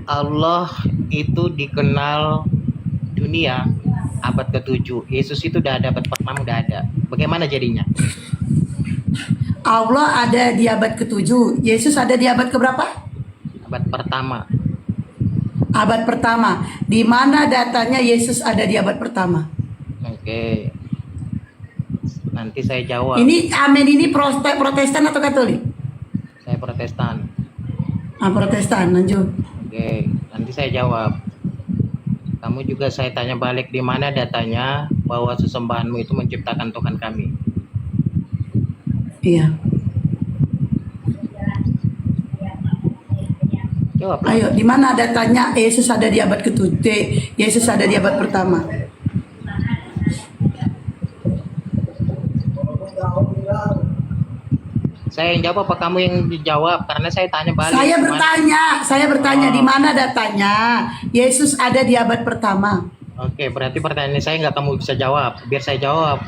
Allah itu dikenal dunia abad ke-7. Yesus itu udah ada abad pertama, udah ada. Bagaimana jadinya? Allah ada di abad ke-7, Yesus ada di abad keberapa? Abad pertama. Abad pertama. Di mana datanya Yesus ada di abad pertama? Oke. Nanti saya jawab. Ini amin ini Protestan atau Katolik? Saya Protestan. Protestan, lanjut. Oke, nanti saya jawab. Kamu juga saya tanya balik, di mana datanya bahwa sesembahanmu itu menciptakan Tuhan kami? Iya. Jawab. Ayo, di mana datanya Yesus ada di abad ke-7? Yesus ada di abad pertama. Saya yang jawab apa kamu yang dijawab? Karena saya tanya balik. Saya bertanya di mana datanya Yesus ada di abad pertama. Oke, berarti pertanyaan saya nggak kamu bisa jawab. Biar saya jawab.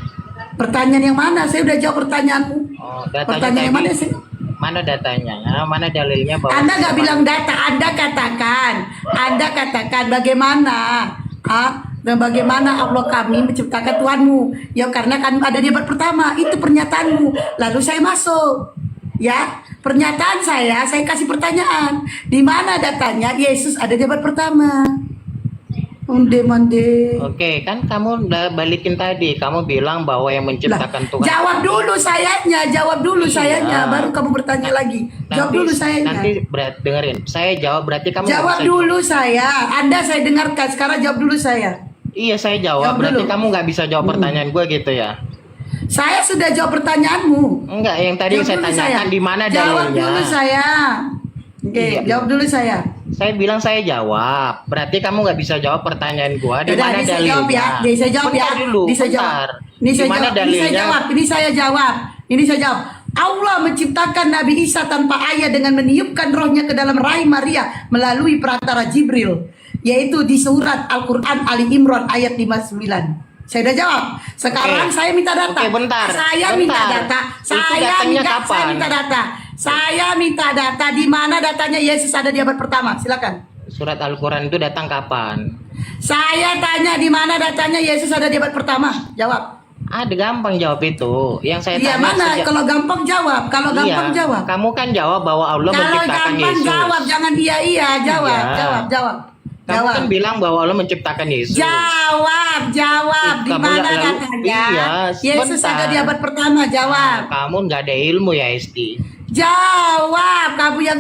Pertanyaan yang mana? Saya udah jawab pertanyaanmu. Oh, datanya Pertanyaan yang mana sih? Mana datanya? Mana dalilnya bahwa Anda nggak bilang data, Anda katakan bagaimana? Dan bagaimana Allah kami menciptakan Tuhanmu? Ya karena kan ada di abad pertama, itu pernyataanmu. Lalu saya masuk. Ya, pernyataan saya kasih pertanyaan. Di mana datanya Yesus ada di abad pertama? Mande. Oke, kan kamu udah balikin tadi. Kamu bilang bahwa yang menciptakan Tuhan. Jawab dulu sayanya, Iya. baru kamu bertanya lagi. Jawab dulu sayanya. Nanti dengerin. Saya jawab berarti kamu nggak Jawab bisa dulu saya. Anda saya dengarkan. Sekarang jawab dulu saya. Iya, saya jawab. Jawab Berarti dulu. kamu nggak bisa jawab pertanyaan gue gitu ya? Saya sudah jawab pertanyaanmu. Enggak, yang tadi Jawab saya dulu tanyakan di mana dalilnya? Jawab dulu saya. Oke, Iya. jawab dulu saya. Saya bilang saya jawab. Berarti kamu nggak bisa jawab pertanyaan gua. Di Yaudah, mana ini saya dalilnya? jawab ya. Ini saya jawab ya. Bentar dulu. Ini saya jawab. bentar. Ini saya Di mana jawab. Ini saya dalilnya? jawab. Ini saya jawab. Allah menciptakan Nabi Isa tanpa ayah dengan meniupkan rohnya ke dalam rahim Maria melalui perantara Jibril, yaitu di surat Al-Quran Ali Imran ayat 59. Saya udah jawab. Sekarang Oke. saya minta data. Oke, bentar. Saya Bentar. minta data. Itu datangnya kapan? Saya minta data. Di mana datanya Yesus ada di abad pertama? Silakan. Surat Al-Quran itu datang kapan? Saya tanya di mana datanya Yesus ada di abad pertama? Jawab. Ada gampang jawab itu. Yang saya Iya tanya mana? Kalau gampang jawab. Kalau gampang jawab. Kamu kan jawab bahwa Allah Kalau menciptakan gampang Yesus. jawab, jangan iya. Jawab, Iya. jawab. Kamu kan bilang bahwa Allah menciptakan Yesus. Jawab. Di Kamu mana lalu- datanya? Iya, Yesus sebentar. ada di abad pertama. Jawab. Kamu nggak ada ilmu ya, Esti. Jawab. Kamu yang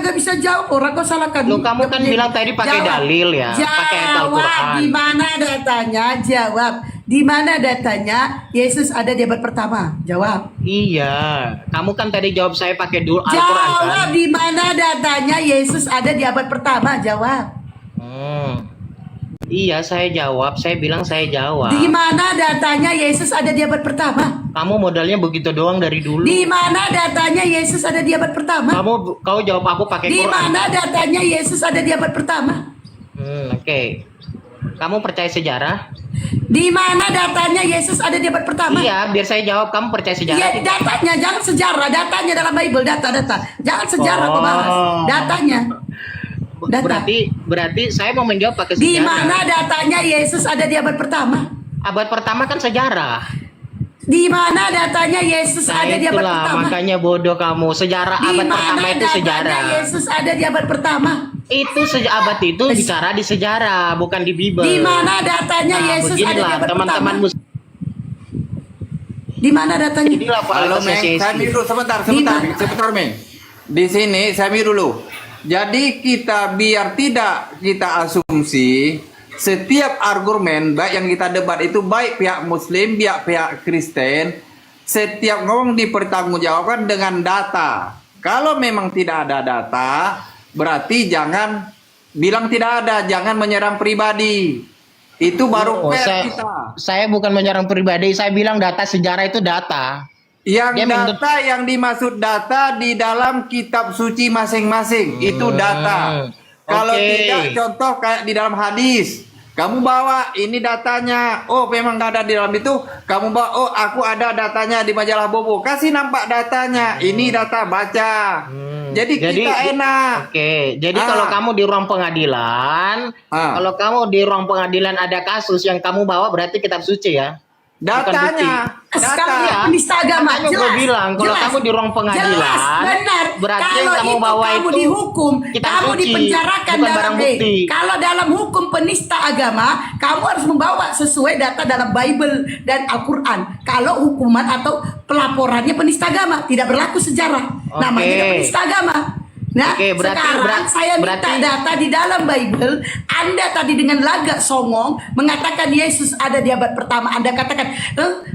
nggak bisa jawab. Orang kau salahkan. Loh, kamu kan bilang tadi pakai Jawab. dalil ya, pakai ayat Jawab. Al-Quran. Di mana datanya? Jawab. Di mana datanya Yesus ada di abad pertama? Jawab. Iya, kamu kan tadi jawab saya pakai dulu Al-Quran Jawab. kan? Di mana datanya Yesus ada di abad pertama? Jawab. Iya, saya jawab. Saya bilang saya jawab. Di mana datanya Yesus ada di abad pertama? Kamu modalnya begitu doang dari dulu. Di mana datanya Yesus ada di abad pertama? Kau jawab aku pakai Di Quran. mana datanya Yesus ada di abad pertama? Oke. Kamu percaya sejarah? Di mana datanya Yesus ada di abad pertama? Iya, biar saya jawab. Kamu percaya sejarah? Iya, datanya, jangan sejarah, datanya dalam Bible, data. Jangan sejarah kau bahas. Datanya. Data. Berarti saya mau menjawab pakai sejarah. Di mana datanya Yesus ada di abad pertama? Abad pertama kan sejarah. Di mana datanya Yesus Nah, ada di abad itulah pertama? makanya bodoh kamu. Sejarah Di abad mana pertama itu datanya sejarah. Yesus ada di abad pertama? Itu abad itu bicara di sejarah, bukan di Bible. Di mana datanya Nah, Yesus ada di beginilah abad teman-temanmu. pertama? Di mana datanya? Inilah Halo Meng, saya dulu sebentar Meng. Di sini saya dulu. Jadi biar tidak kita asumsi setiap argumen baik yang kita debat itu baik pihak Muslim, pihak Kristen, setiap ngomong dipertanggungjawabkan dengan data. Kalau memang tidak ada data, berarti jangan bilang tidak ada, jangan menyerang pribadi. Itu baru fair kita. Saya bukan menyerang pribadi, saya bilang data sejarah itu data. Yang yang dimaksud data di dalam kitab suci masing-masing itu data. Kalau tidak, contoh kayak di dalam hadis, kamu bawa ini datanya, oh memang nggak ada di dalam itu, kamu bawa, oh aku ada datanya di majalah Bobo, kasih nampak datanya, ini data baca. Jadi kita enak. Oke, jadi kalau kamu di ruang pengadilan, kalau kamu di ruang pengadilan ada kasus yang kamu bawa berarti kitab suci ya. Datanya, Sekarang data. penista agama. Makanya gue bilang kalau kamu di ruang pengadilan, Jelas, benar. berarti yang Kalau kamu itu bawa kamu itu dihukum, kitab kamu suci, dipenjarakan bukan dalam barang bukti. Kalau dalam hukum penista agama, kamu harus membawa sesuai data dalam Bible dan Al-Quran. Kalau hukuman atau pelaporannya penista agama, tidak berlaku sejarah. Namanya Oke. penista agama. Nah, Oke, sekarang saya minta data di dalam Bible. Anda tadi dengan lagak songong mengatakan Yesus ada di abad pertama. Anda katakan,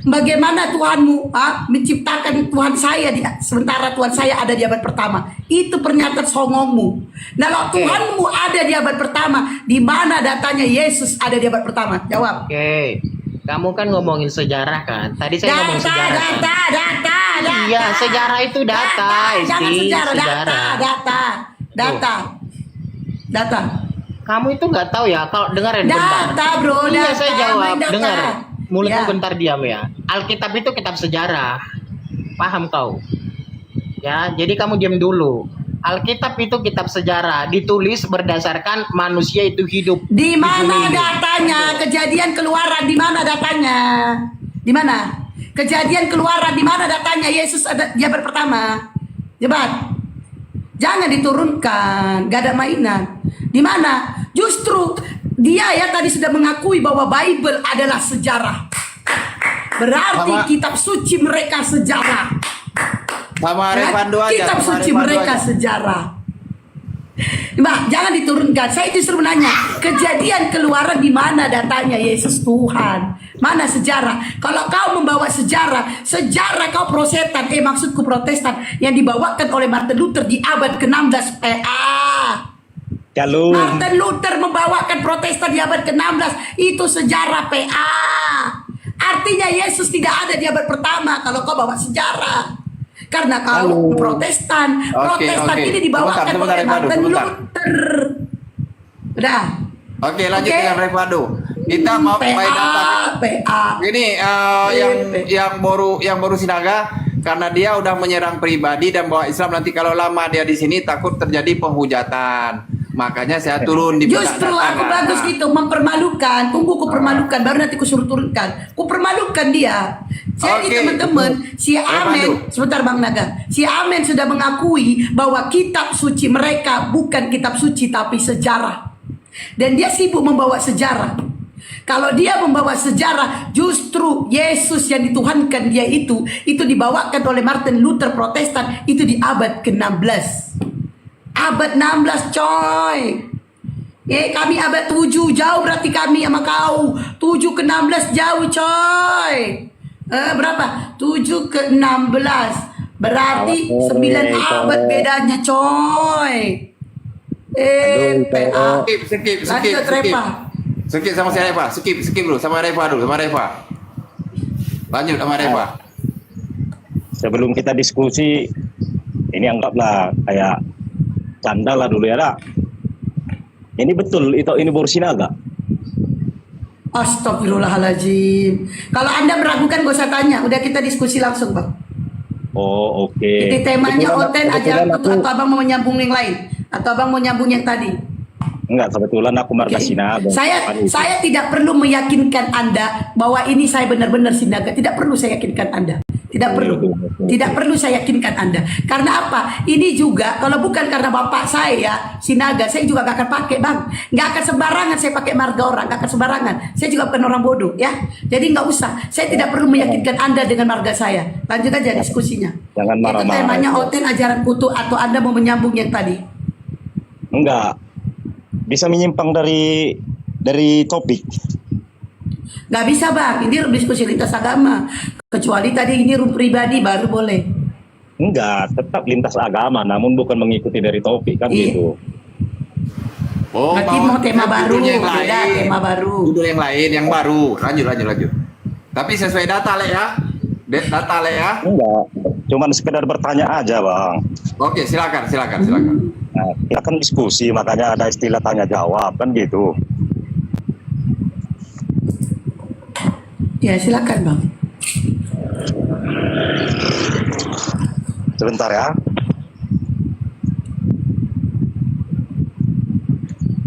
bagaimana Tuhanmu menciptakan Tuhan saya sementara Tuhan saya ada di abad pertama. Itu pernyataan songongmu. Nah, kalau Tuhanmu ada di abad pertama, di mana datanya Yesus ada di abad pertama? Jawab. Oke. Kamu kan ngomongin sejarah kan? Tadi saya ngomong sejarah. Data. Iya, sejarah itu data. Jangan Isti. sejarah, data. Kamu itu nggak tahu ya? Kalau dengerin bentar. Data, bro. Iya, Data, saya jawab. main data. Dengar. Mulutmu Ya. bentar diam ya. Alkitab itu kitab sejarah. Paham kau? Ya, jadi kamu diam dulu. Alkitab itu kitab sejarah, ditulis berdasarkan manusia itu hidup. Di mana bumi ini. datanya? Kejadian Keluaran di mana datanya? Di mana? Kejadian Keluaran di mana datanya? Yesus ada di abad pertama. Jebat. Jangan diturunkan, gak ada mainan. Di mana? Justru dia ya tadi sudah mengakui bahwa Bible adalah sejarah. Berarti kitab suci mereka sejarah. Sama Revando aja. Kitab sama suci Revando mereka aja. sejarah. Mbak, jangan diturunkan. Saya justru menanya, kejadian Keluaran di mana datanya Yesus Tuhan? Mana sejarah? Kalau kau membawa sejarah kau prosetan, maksudku Protestan yang dibawakan oleh Martin Luther di abad ke-16 PA. Kalau Martin Luther membawakan Protestan di abad ke-16 itu sejarah PA. Artinya Yesus tidak ada di abad pertama kalau kau bawa sejarah. Karena kau Protestan ini dibawakan Sebentar, oleh Martin Luther. Udah. Oke, lanjut Oke. dengan Revando. Kita mau main data. PA. Ini yang baru Sinaga karena dia udah menyerang pribadi dan bawa Islam, nanti kalau lama dia di sini takut terjadi penghujatan. Makanya saya turun di Justru aku bagus gitu mempermalukan. Tunggu ku permalukan baru nanti ku suruh turunkan. Ku permalukan dia. Jadi Oke. teman-teman, si Amen, sebentar Bang Naga. Si Amen sudah mengakui bahwa kitab suci mereka bukan kitab suci tapi sejarah. Dan dia sibuk membawa sejarah. Kalau dia membawa sejarah, justru Yesus yang dituhankan dia itu dibawakan oleh Martin Luther Protestan itu di abad ke-16. Abad 16 coy. Kami abad 7 jauh berarti kami sama kau. 7 ke 16 jauh coy. Berapa? 7 ke 16. Berarti 9 abad bedanya coy. PA. Skip. Lanjut Repa. Skip sama si Reva. Skip dulu sama Reva dulu, sama Reva. Lanjut sama Reva. sebelum kita diskusi, ini anggaplah kayak canda lah dulu ya, Dak. Ini betul, ini baru Sinaga. Astagfirullahaladzim. Kalau Anda meragukan gak usah tanya. Udah kita diskusi langsung Bang. Oh, oke. Ini temanya Oten ajaran Kebetulan atau Abang mau menyambung yang lain? Atau Abang mau nyambung yang tadi? Enggak, kebetulan aku marga Oke. Sinaga. Saya tidak perlu meyakinkan Anda bahwa ini saya benar-benar Sinaga. Tidak perlu saya yakinkan Anda. Tidak perlu. Tidak perlu saya yakinkan Anda. Karena apa? Ini juga kalau bukan karena bapak saya Sinaga, saya juga gak akan pakai Bang. Gak akan sembarangan saya pakai marga orang. Gak akan sembarangan. Saya juga bukan orang bodoh ya. Jadi gak usah. Saya tidak perlu meyakinkan Anda dengan marga saya. Lanjut aja diskusinya. Jangan Itu marah-marah. temanya Oten ajaran kutu atau Anda mau menyambung yang tadi? Enggak. Bisa menyimpang dari topik. Gak bisa Bang, ini diskusi lintas agama. Kecuali tadi ini room pribadi baru boleh. Enggak, tetap lintas agama, namun bukan mengikuti dari topik kan Iya. gitu. Oh, Berarti mau tema baru, judul yang beda lain. tema baru. Judul yang lain, yang baru. Lanjut. Tapi sesuai data Le ya. Data Le ya. Enggak, cuman sekedar bertanya aja, Bang. Oke, silakan. Nah, kita kan diskusi, makanya ada istilah tanya jawab kan gitu. Ya silakan Bang. Sebentar ya.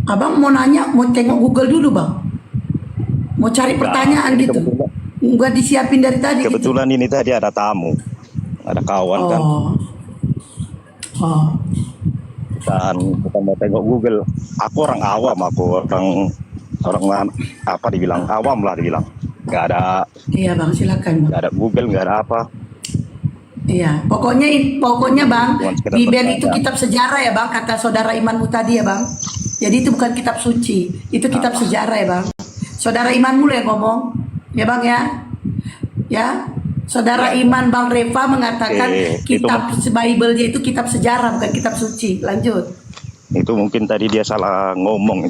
Abang mau nanya, mau tengok Google dulu bang. Mau cari pertanyaan ini gitu. kebetulan, Enggak disiapin dari tadi gitu. kebetulan ini tadi ada tamu, ada kawan kan. Oh. Oh. Kita mau tengok Google. Aku orang awam, orang apa dibilang awam lah dibilang. Nggak ada Iya bang, silakan bang. nggak ada Google, nggak ada apa. Iya, pokoknya bang, Cuma sekedar Bibel itu bertanya. kitab sejarah ya bang, kata saudara Imanmu tadi ya bang. Jadi itu bukan kitab suci, itu kitab sejarah ya bang. Saudara Imanmu yang ngomong, ya bang ya, ya. Saudara Iman Bang Reva mengatakan kitab Bible-nya itu kitab sejarah bukan kitab suci. Lanjut. Itu mungkin tadi dia salah ngomong,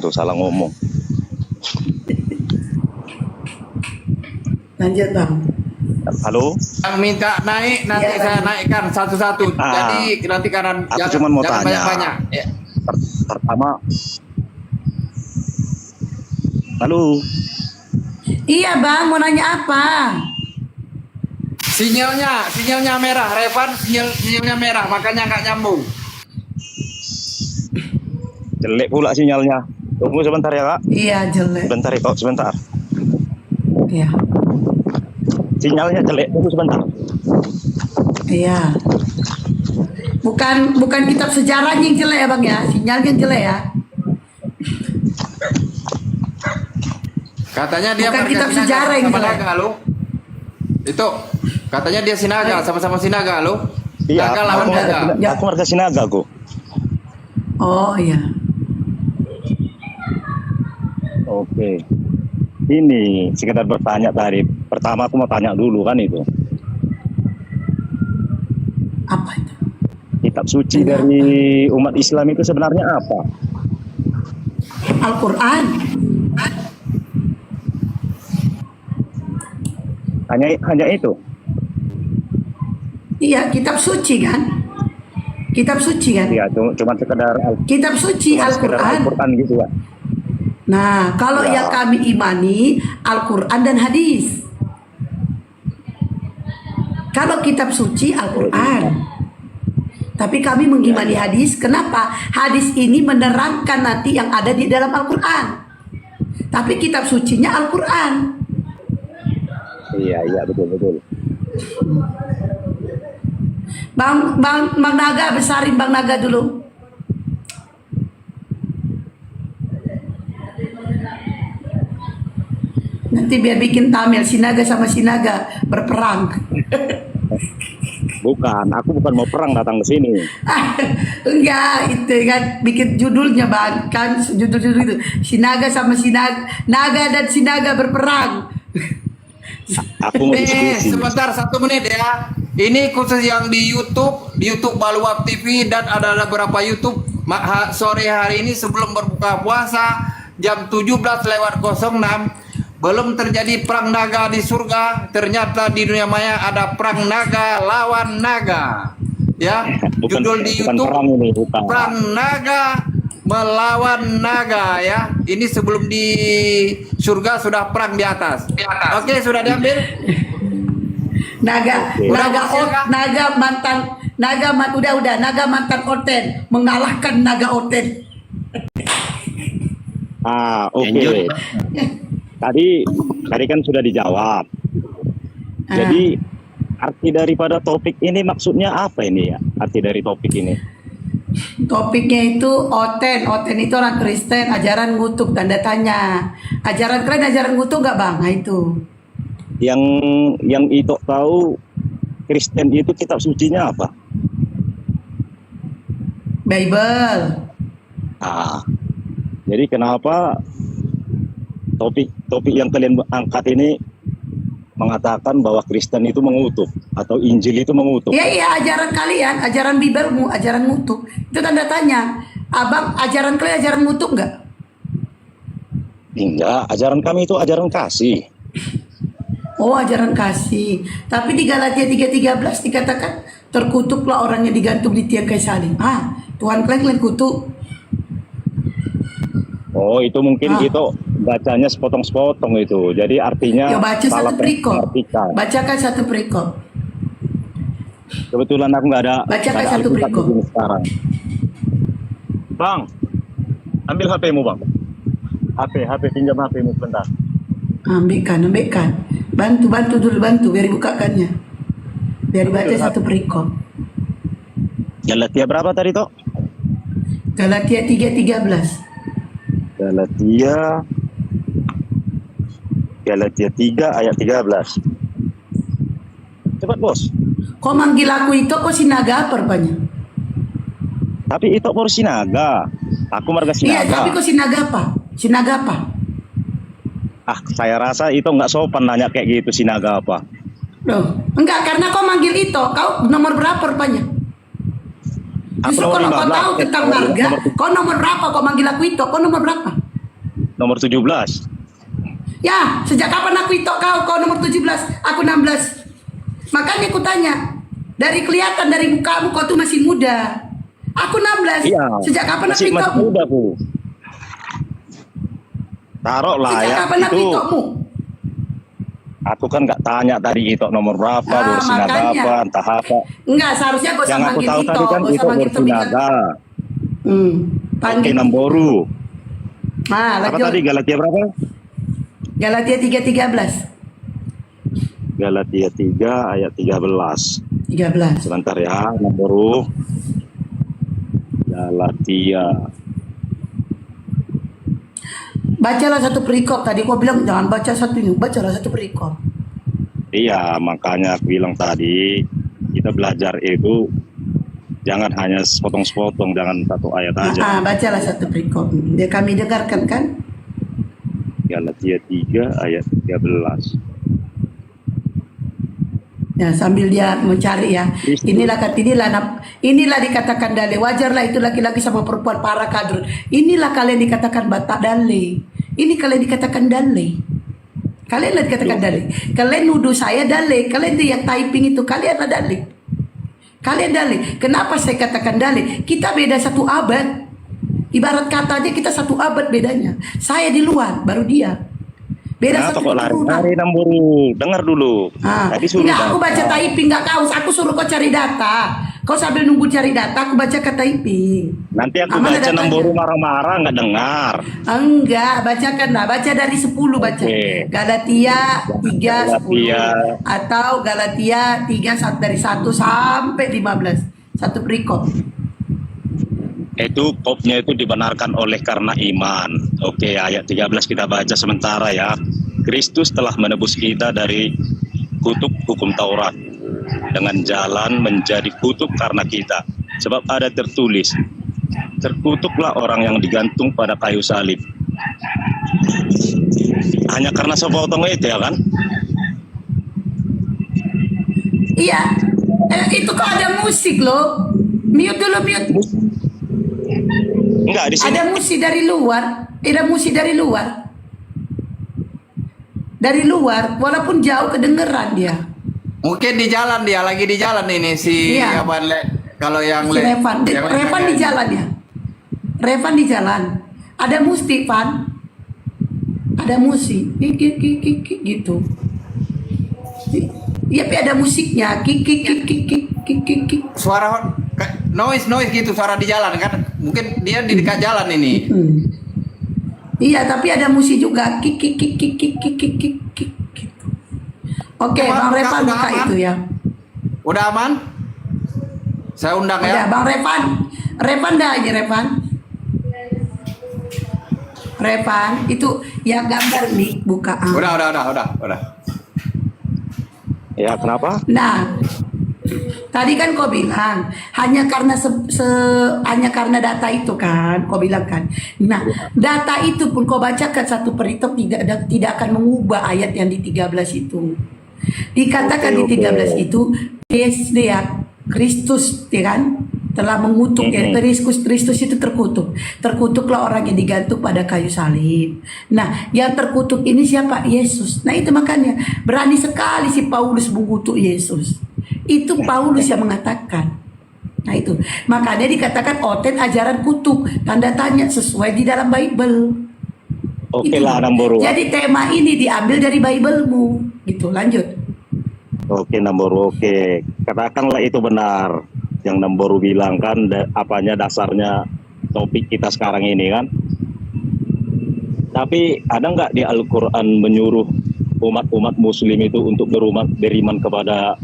Lanjut bang. Halo, Yang minta naik nanti Iya, saya Bang. naikkan satu-satu. Jadi nanti karena aku cuma mau jangan tanya. banyak-banyak. Ya. Pertama, halo, Iya bang, mau nanya apa? Sinyalnya merah, Revan sinyalnya merah, makanya nggak nyambung. jelek pula sinyalnya. Tunggu sebentar ya kak, Iya jelek. sebentar ya kak, sebentar. Iya, Sinyalnya jelek, tunggu sebentar. iya. Bukan kitab sejarahnya yang jelek ya bang ya, sinyalnya yang jelek ya. Katanya dia Bukan marga kitab Sinaga sejarah yang sama jelek. Naga lo. Itu katanya dia Sinaga, sama-sama Sinaga lo. Iya, Naga lawan Naga. Ya. aku marga Sinaga kok. Oh iya. Oke. Ini sekedar bertanya tadi. Pertama aku mau tanya dulu kan itu. Apa itu? Kitab suci dari umat Islam itu sebenarnya apa? Al-Quran. Hanya itu. Iya, kitab suci kan? Kitab suci kan? Iya, cuma sekedar Kitab suci sekedar Al-Quran. Al-Quran gitu ya. Nah, kalau Ya. yang kami imani Al-Quran dan hadis. Kalau kitab suci Al-Quran. Tapi kami mengimani hadis. Kenapa? Hadis ini menerangkan nanti yang ada di dalam Al-Quran. Tapi kitab sucinya Al-Quran. Iya, betul. Bang Naga, besarin Bang Naga dulu. Nanti biar bikin tamil Sinaga sama Sinaga berperang. Bukan, aku bukan mau perang datang ke sini. Enggak, itu kan bikin judulnya bang, kan judul itu Sinaga sama Sinaga, Naga dan Sinaga berperang. Aku mau diskusi. Sebentar 1 menit ya. Ini khusus yang di YouTube Baluap TV dan ada beberapa YouTube sore hari ini sebelum berbuka puasa jam 17:06. Belum terjadi perang naga di surga, ternyata di dunia maya ada perang naga lawan naga. Ya, judul di bukan YouTube perang ini, bukan. perang naga melawan naga ya. Ini sebelum di surga sudah perang di atas. Oke, sudah diambil. Naga, Oke. naga mantan Oten mengalahkan naga Oten. Oke. Tadi kan sudah dijawab. Jadi arti daripada topik ini maksudnya apa ini ya? Arti dari topik ini? Topiknya itu Oten itu orang Kristen, ajaran ngutuk tanda tanya. Ajaran kalian ajaran ngutuk nggak bang? Nah itu. Yang itu tahu Kristen itu kitab sucinya apa? Bible. Jadi kenapa topik yang kalian angkat ini mengatakan bahwa Kristen itu mengutuk atau Injil itu mengutuk? Iya, ajaran kalian, ajaran Bibelmu, ajaran ngutuk. Itu tanda tanya. Abang, ajaran kalian ajaran ngutuk nggak? Enggak, ajaran kami itu ajaran kasih. Oh, ajaran kasih. Tapi di Galatia 3:13 dikatakan terkutuklah orang yang digantung di tiang kayu salib. Tuhan kalian kutuk. Oh, itu mungkin itu bacanya sepotong-sepotong itu. Jadi artinya Ya baca salah satu perikop. pengartikan. Bacakan satu perikop. Kebetulan aku nggak ada. Bacakan nggak ada satu Alkitab perikop. di sini sekarang. Bang, ambil HP-mu bang. HP pinjam HP-mu sebentar. Ambilkan. Bantu dulu, biar bukakannya. Biar baca satu perikop. Galatia berapa tadi, Tok? Galatia 3:13. Galatia 3 ayat 13. Cepat, Bos. Kau manggil aku itu kok sinaga apa rupanya? Tapi itu por sinaga. Aku marga Iya, sinaga. tapi kok sinaga apa? Sinaga apa? Saya rasa itu nggak sopan nanya kayak gitu sinaga apa. Loh, enggak, karena kau manggil itu, kau nomor berapa rupanya? Aku Justru nomor kalau kau 15, tahu tentang marga, kau nomor berapa? Kau manggil aku itu, kau nomor berapa? Nomor 17. Ya, sejak kapan aku itu kau nomor 17, aku 16. Makanya aku tanya, dari kelihatan dari mukamu kau tuh masih muda. Aku 16. Iya. Sejak kapan aku Masih itu? muda, Bu. Taruh lah Sejak ya. kapan aku Itu itomu? aku kan nggak tanya tadi itu nomor berapa, bersinaga makanya. apa, entah apa. Enggak, seharusnya kau Yang aku manggil tahu itu, tadi kan kau itu manggil bersinaga. Oke, Panggil. Namboru. Nah, Apa lanjut. tadi Galatia berapa? Galatia 3:13. Galatia 3 ayat 13. 13. Sebentar ya, Namboru. Galatia. Bacalah satu perikop tadi kau bilang jangan baca satu ini, bacalah satu perikop. Iya, makanya aku bilang tadi kita belajar itu jangan hanya sepotong-sepotong, jangan satu ayat aja. Bacalah satu perikop. Dia kami dengarkan kan? Galatia 3 ayat 13. Ya, sambil dia mencari ya. Inilah dikatakan dale. Wajarlah itu laki-laki sama perempuan para kader. Inilah kalian dikatakan batak dale. Ini kalian dikatakan dale. Kalianlah dikatakan dale. Kalian nuduh saya dale. Kalian itu yang typing itu kalianlah dale. Kalian dale. Kenapa saya katakan dale? Kita beda satu abad. Ibarat kata aja kita satu abad bedanya. Saya di luar, baru dia. Beda Kenapa satu kok lari-lari Namboru? Dengar dulu. Tadi suruh enggak, aku baca baca. typing enggak kau. Aku suruh kau cari data. Kau sambil nunggu cari data, aku baca ke typing. Nanti aku Mana baca datanya? Namboru marah-marah nggak dengar. Enggak, bacakan lah. Baca dari 10 baca. Oke. Galatia 3 10 Galatia. atau Galatia 3 dari 1 sampai 15. Satu perikop. Itu kopnya itu dibenarkan oleh karena iman. Oke, ayat 13 kita baca sementara ya. Kristus telah menebus kita dari kutuk hukum Taurat dengan jalan menjadi kutuk karena kita. Sebab ada tertulis, terkutuklah orang yang digantung pada kayu salib. Hanya karena sepotong itu ya kan? Iya. Itu kok ada musik loh. Mute dulu, mute. Enggak, di sini. Ada musik dari luar. Ada musik dari luar. Dari luar, walaupun jauh kedengeran dia. Mungkin di jalan dia lagi di jalan ini si Iya. apa kalau yang Si Revan, yang Revan di jalan ya. Revan di jalan. Ada musik, Van. Ada musik. Kik gitu. Iya, tapi ada musiknya. Kik. suara noise gitu suara di jalan kan mungkin dia di dekat jalan ini. Iya, tapi ada musik juga. Kik gitu. Oke, Coba, Bang Revan udah buka aman? itu ya. Udah aman? Saya undang Udah, ya. Bang Revan. Revan dah aja, Revan. Revan, itu yang gambar nih, buka. Udah. Ya, kenapa? Nah, tadi kan kau bilang hanya karena hanya karena data itu kan, kau bilang kan. Nah, data itu pun kau bacakan satu perikop tidak akan mengubah ayat yang di 13 itu. Dikatakan di 13 itu dia Kristus, ya kan? Telah mengutuk ya, Kristus itu terkutuk. Terkutuklah orang yang digantung pada kayu salib. Nah, yang terkutuk ini siapa? Yesus. Nah, itu makanya berani sekali si Paulus mengutuk Yesus. Itu Paulus yang mengatakan. Nah, itu. Makanya dikatakan oten ajaran kutuk, tanda tanya sesuai di dalam Bible. Oke Itu. lah Namboru. Jadi tema ini diambil dari Bible-mu. Gitu, lanjut. Oke Namboru, oke. Katakanlah itu benar. Yang Namboru bilang kan apanya dasarnya topik kita sekarang ini kan. Tapi ada nggak di Al-Quran menyuruh umat-umat Muslim itu untuk beriman kepada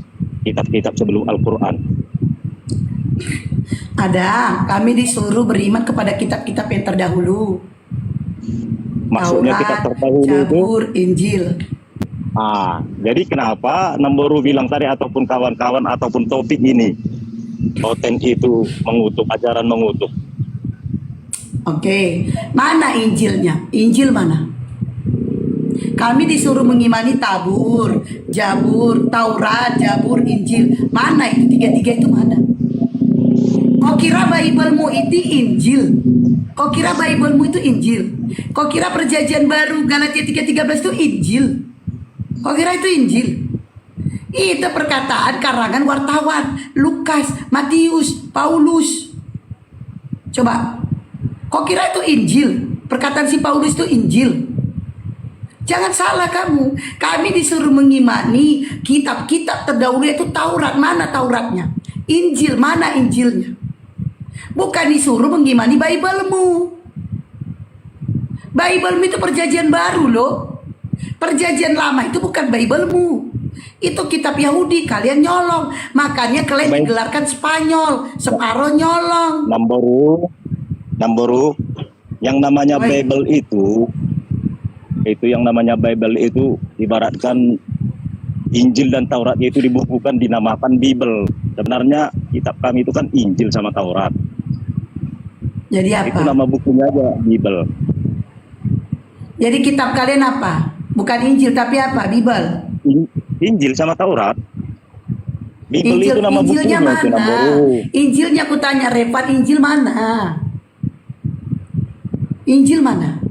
kitab-kitab sebelum Al-Quran? Ada, kami disuruh beriman kepada kitab-kitab yang terdahulu. Maksudnya kitab Taurat, terdahulu itu? Zabur, Injil. Jadi kenapa Namboru bilang tadi ataupun kawan-kawan ataupun topik ini konten itu mengutuk, ajaran mengutuk? Oke, mana Injilnya? Injil mana? Kami disuruh mengimani Tabur, Jabur, Taurat, Jabur, Injil. Mana itu? Tiga-tiga itu mana? Kau kira Biblemu itu Injil? Kau kira Biblemu itu Injil? Kau kira Perjanjian Baru Galatia 3:13 itu Injil? Kau kira itu Injil? Itu perkataan karangan wartawan Lukas, Matius, Paulus. Coba, kau kira itu Injil? Perkataan si Paulus itu Injil? Jangan salah kamu. Kami disuruh mengimani kitab-kitab terdahulu itu Taurat. Mana Tauratnya? Injil, mana Injilnya? Bukan disuruh mengimani Biblemu. Biblemu itu perjanjian baru loh. Perjanjian lama itu bukan Biblemu. Itu kitab Yahudi, kalian nyolong. Makanya kalian digelarkan Spanyol, separuh nyolong. Namboru, yang namanya Oi. Bible itu yang namanya Bible itu ibaratkan Injil dan Taurat itu dibukukan dinamakan Bible. Sebenarnya kitab kami itu kan Injil sama Taurat. Jadi Itu apa? nama bukunya aja Bible. Jadi kitab kalian apa? Bukan Injil tapi apa? Bible. Injil sama Taurat. Bible Injil, itu nama Injilnya bukunya itu mana? Namboru. Injilnya aku tanya Revan, Injil mana? Injil mana?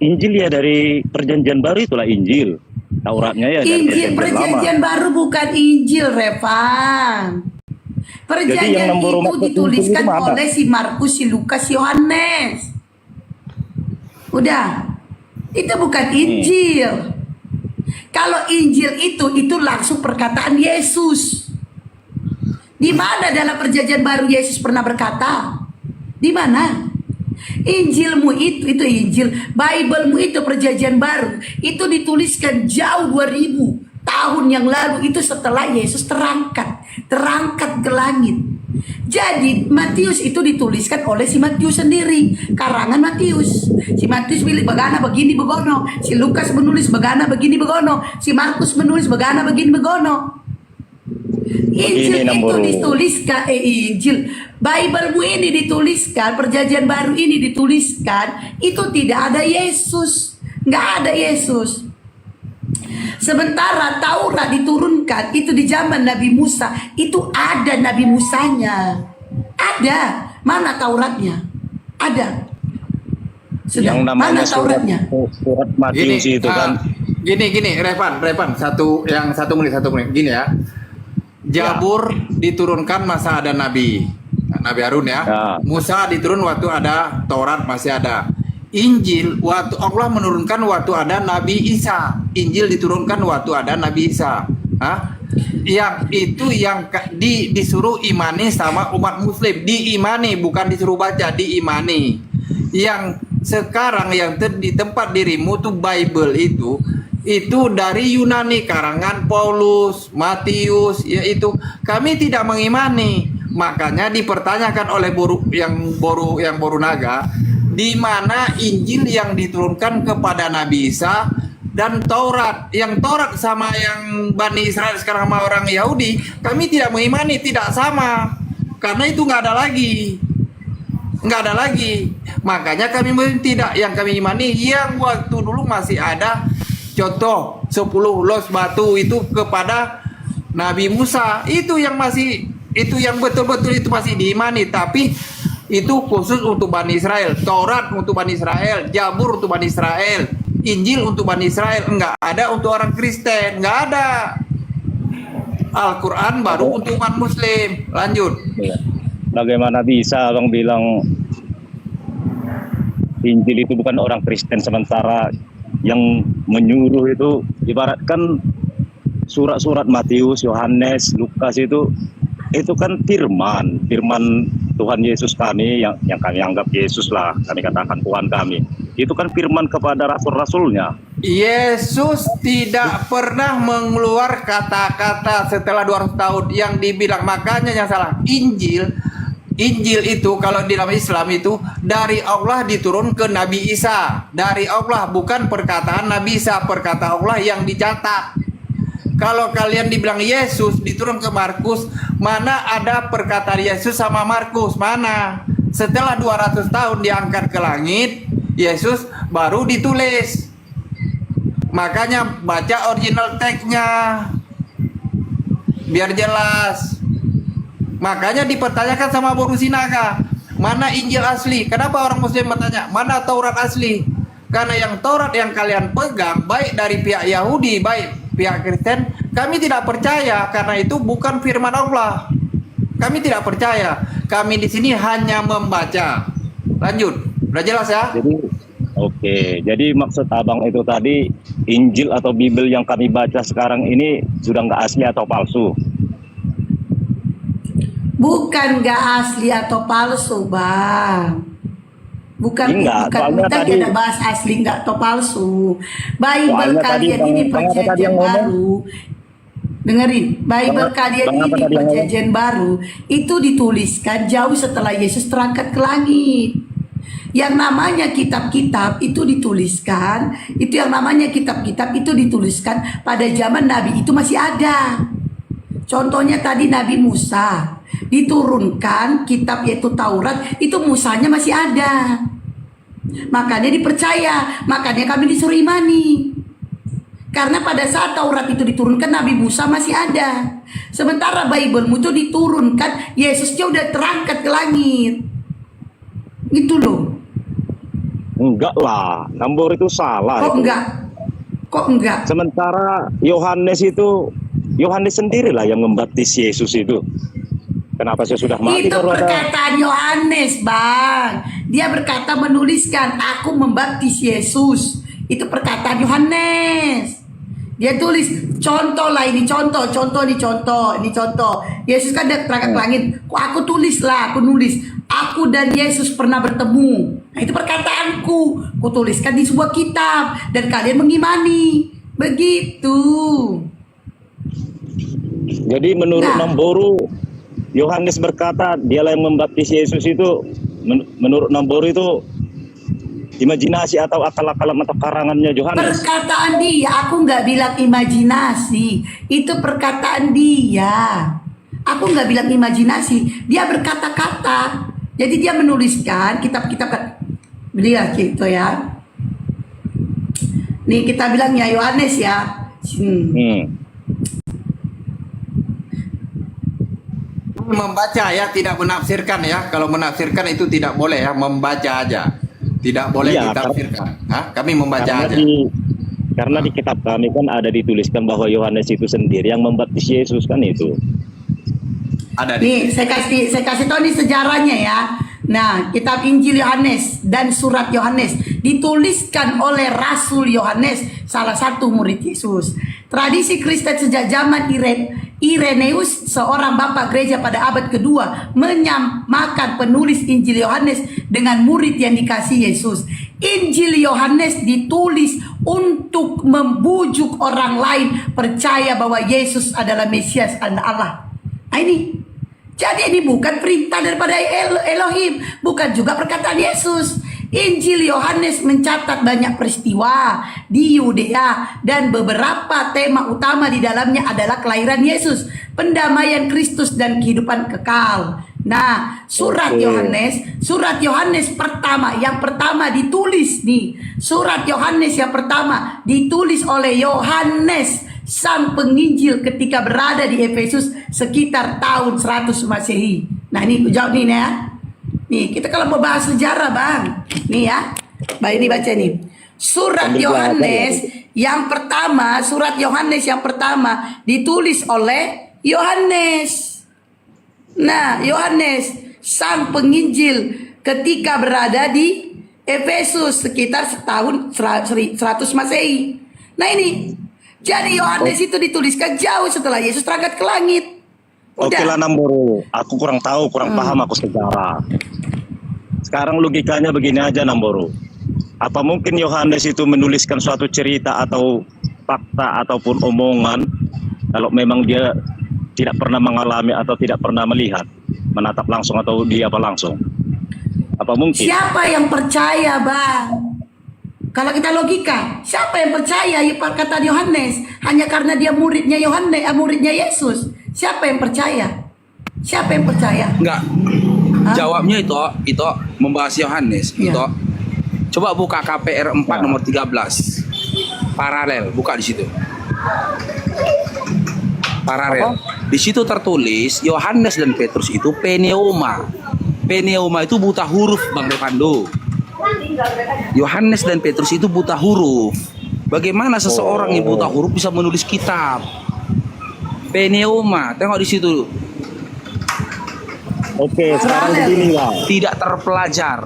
Injil ya dari Perjanjian Baru itulah Injil. Tauratnya ya dari Injil Perjanjian Lama. perjanjian baru bukan Injil, Revan. Jadi Perjanjian yang nomor itu rumah dituliskan itu mana? oleh si Markus, si Lukas, si Yohanes. Udah, itu bukan Injil. Kalau Injil itu langsung perkataan Yesus. Di mana dalam Perjanjian Baru Yesus pernah berkata? Di mana? Injilmu itu Injil, Biblemu itu Perjanjian Baru, itu dituliskan jauh 2000 tahun yang lalu, itu setelah Yesus terangkat ke langit. Jadi Matius itu dituliskan oleh si Matius sendiri, karangan Matius. Si Matius bilang begana begini begono, si Lukas menulis begana begini begono, si Markus menulis begana begini begono. Injil Begini, itu Namboru. dituliskan, Injil, Biblemu ini dituliskan, Perjanjian Baru ini dituliskan, itu tidak ada Yesus, nggak ada Yesus. Sementara Taurat diturunkan itu di zaman Nabi Musa, itu ada Nabi Musanya, ada. Mana Tauratnya? Ada. Sudah. Yang namanya Mana Tauratnya? surat Matius itu kan. Gini, Revan, satu menit. Gini ya. Jabur diturunkan masa ada Nabi Harun ya. Musa diturun waktu ada Taurat masih ada. Injil waktu Allah menurunkan waktu ada Nabi Isa. Injil diturunkan waktu ada Nabi Isa. Yang itu yang disuruh imani sama umat Muslim, diimani bukan disuruh baca, diimani. Yang sekarang yang di tempat dirimu tuh Bible itu dari Yunani, karangan Paulus, Matius, yaitu kami tidak mengimani. Makanya dipertanyakan oleh Boru Naga, di mana Injil yang diturunkan kepada Nabi Isa dan Taurat. Yang Taurat sama yang Bani Israel sekarang sama orang Yahudi, kami tidak mengimani, tidak sama. Karena itu nggak ada lagi. Makanya kami tidak, yang kami imani yang waktu dulu masih ada. Contoh 10 los batu itu kepada Nabi Musa, itu yang betul-betul itu masih diimani, tapi itu khusus untuk Bani Israel. Taurat untuk Bani Israel, Jabur untuk Bani Israel, Injil untuk Bani Israel, enggak ada untuk orang Kristen, enggak ada. Al-Quran baru untuk umat Muslim. Lanjut. Bagaimana bisa Abang bilang Injil itu bukan orang Kristen, sementara yang menyuruh itu ibaratkan surat-surat Matius, Yohanes, Lukas itu kan firman Tuhan Yesus kami yang kami anggap Yesus lah, kami katakan Tuhan kami. Itu kan firman kepada rasul-rasulnya. Yesus tidak pernah mengeluar kata-kata setelah 200 tahun yang dibilang. Makanya yang salah Injil itu kalau di dalam Islam itu dari Allah diturun ke Nabi Isa. Dari Allah, bukan perkataan Nabi Isa, perkataan Allah yang dicatat. Kalau kalian dibilang Yesus diturun ke Markus, mana ada perkataan Yesus sama Markus? Mana? Setelah 200 tahun diangkat ke langit, Yesus baru ditulis. Makanya baca original text-nya biar jelas. Makanya dipertanyakan sama Boru Sinaga, mana Injil asli? Kenapa orang Muslim bertanya, mana Taurat asli? Karena yang Taurat yang kalian pegang, baik dari pihak Yahudi, baik pihak Kristen, kami tidak percaya karena itu bukan firman Allah. Kami tidak percaya. Kami di sini hanya membaca. Lanjut, udah jelas ya? Jadi oke, jadi maksud abang itu tadi Injil atau Bible yang kami baca sekarang ini sudah nggak asli atau palsu? Bukan nggak asli atau palsu, Bang. Bukan, Enggak, bukan soalnya kita tadi- tidak bahas asli nggak atau palsu. Bible Soalnya tadi kalian Bang- ini Bang apa tadi perjanjian yang ngomong? baru. Dengerin, Bible kalian Bang apa ini tadi yang perjanjian baru itu dituliskan jauh setelah Yesus terangkat ke langit. Yang namanya kitab-kitab itu dituliskan, itu yang namanya kitab-kitab itu dituliskan pada zaman Nabi itu masih ada. Contohnya tadi Nabi Musa diturunkan kitab yaitu Taurat, itu Musanya masih ada. Makanya dipercaya, makanya kami disuruh imani. Karena pada saat Taurat itu diturunkan Nabi Musa masih ada. Sementara Bible-mu itu diturunkan Yesusnya udah terangkat ke langit. Gitu loh. Enggak lah, Nambor itu salah. Kok itu. enggak? Kok enggak? Sementara Yohanes sendirilah yang membaptis Yesus itu. Kenapa saya sudah mati Itu kalau ada- perkataan Yohanes, Bang. Dia berkata menuliskan, aku membaptis Yesus. Itu perkataan Yohanes. Dia tulis, contoh lah ini contoh. Yesus kan dia terangkat ke langit. Aku tulis lah, aku nulis. Aku dan Yesus pernah bertemu. Nah, itu perkataanku. Ku tuliskan di sebuah kitab dan kalian mengimani. Begitu. Jadi menurut Nah. Namboru, Yohanes berkata dialah yang membaptis Yesus itu. Menurut Namboru itu imajinasi atau akal-akalan atau karangannya Yohanes. Perkataan dia, aku nggak bilang imajinasi. Itu perkataan dia. Aku nggak bilang imajinasi. Dia berkata-kata. Jadi dia menuliskan kitab-kitab. Beliau gitu ya. Nih kita bilangnya Yohanes ya. Membaca ya, tidak menafsirkan ya. Kalau menafsirkan itu tidak boleh ya, membaca aja. Tidak boleh Iya, ditafsirkan. Hah? Kami membaca aja. Karena di kitab kami kan ada dituliskan bahwa Yohanes itu sendiri yang membaptis Yesus kan itu. Ada di Nih saya kasih tahu nih sejarahnya ya. Nah, kitab Injil Yohanes dan surat Yohanes dituliskan oleh Rasul Yohanes, salah satu murid Yesus. Tradisi Kristen sejak zaman Ireneus, seorang bapak gereja pada abad kedua, menyamakan penulis Injil Yohanes dengan murid yang dikasih Yesus. Injil Yohanes ditulis untuk membujuk orang lain percaya bahwa Yesus adalah Mesias anak Allah. Nah ini, jadi ini bukan perintah daripada Elohim, bukan juga perkataan Yesus. Injil Yohanes mencatat banyak peristiwa di Yudea dan beberapa tema utama di dalamnya adalah kelahiran Yesus, pendamaian Kristus dan kehidupan kekal. Nah, surat Yohanes pertama, yang pertama ditulis nih. Surat Yohanes yang pertama ditulis oleh Yohanes sang penginjil ketika berada di Efesus sekitar tahun 100 Masehi. Nah, ini jawab nih ya. Nih, kita kalau mau bahas sejarah, Bang. Nih ya. Baik, ini baca nih. Surat Yohanes yang pertama, ditulis oleh Yohanes. Nah, Yohanes sang penginjil ketika berada di Efesus sekitar tahun 100 Masehi. Nah, ini. Jadi Yohanes itu dituliskan jauh setelah Yesus terangkat ke langit. Oke lah Namboru, aku kurang paham aku sejarah. Sekarang logikanya begini aja Namboru. Apa mungkin Yohanes itu menuliskan suatu cerita atau fakta ataupun omongan kalau memang dia tidak pernah mengalami atau tidak pernah melihat, menatap langsung atau dia apa langsung? Apa mungkin? Siapa yang percaya, Bang? Kalau kita logika, siapa yang percaya kata Yohanes hanya karena dia muridnya Yohanes, muridnya Yesus? Siapa yang percaya? Siapa yang percaya? Enggak. Hah? Jawabnya itu membahas Yohanes. Iya. Itu. Coba buka KPR 4 nomor 13. Paralel, buka di situ. Paralel. Di situ tertulis Yohanes dan Petrus itu pneuma. Pneuma itu buta huruf, Bang Revando. Yohanes dan Petrus itu buta huruf. Bagaimana seseorang yang buta huruf bisa menulis kitab? Pneuma, tengok di situ. Oke, sekarang begini Bang. Tidak terpelajar.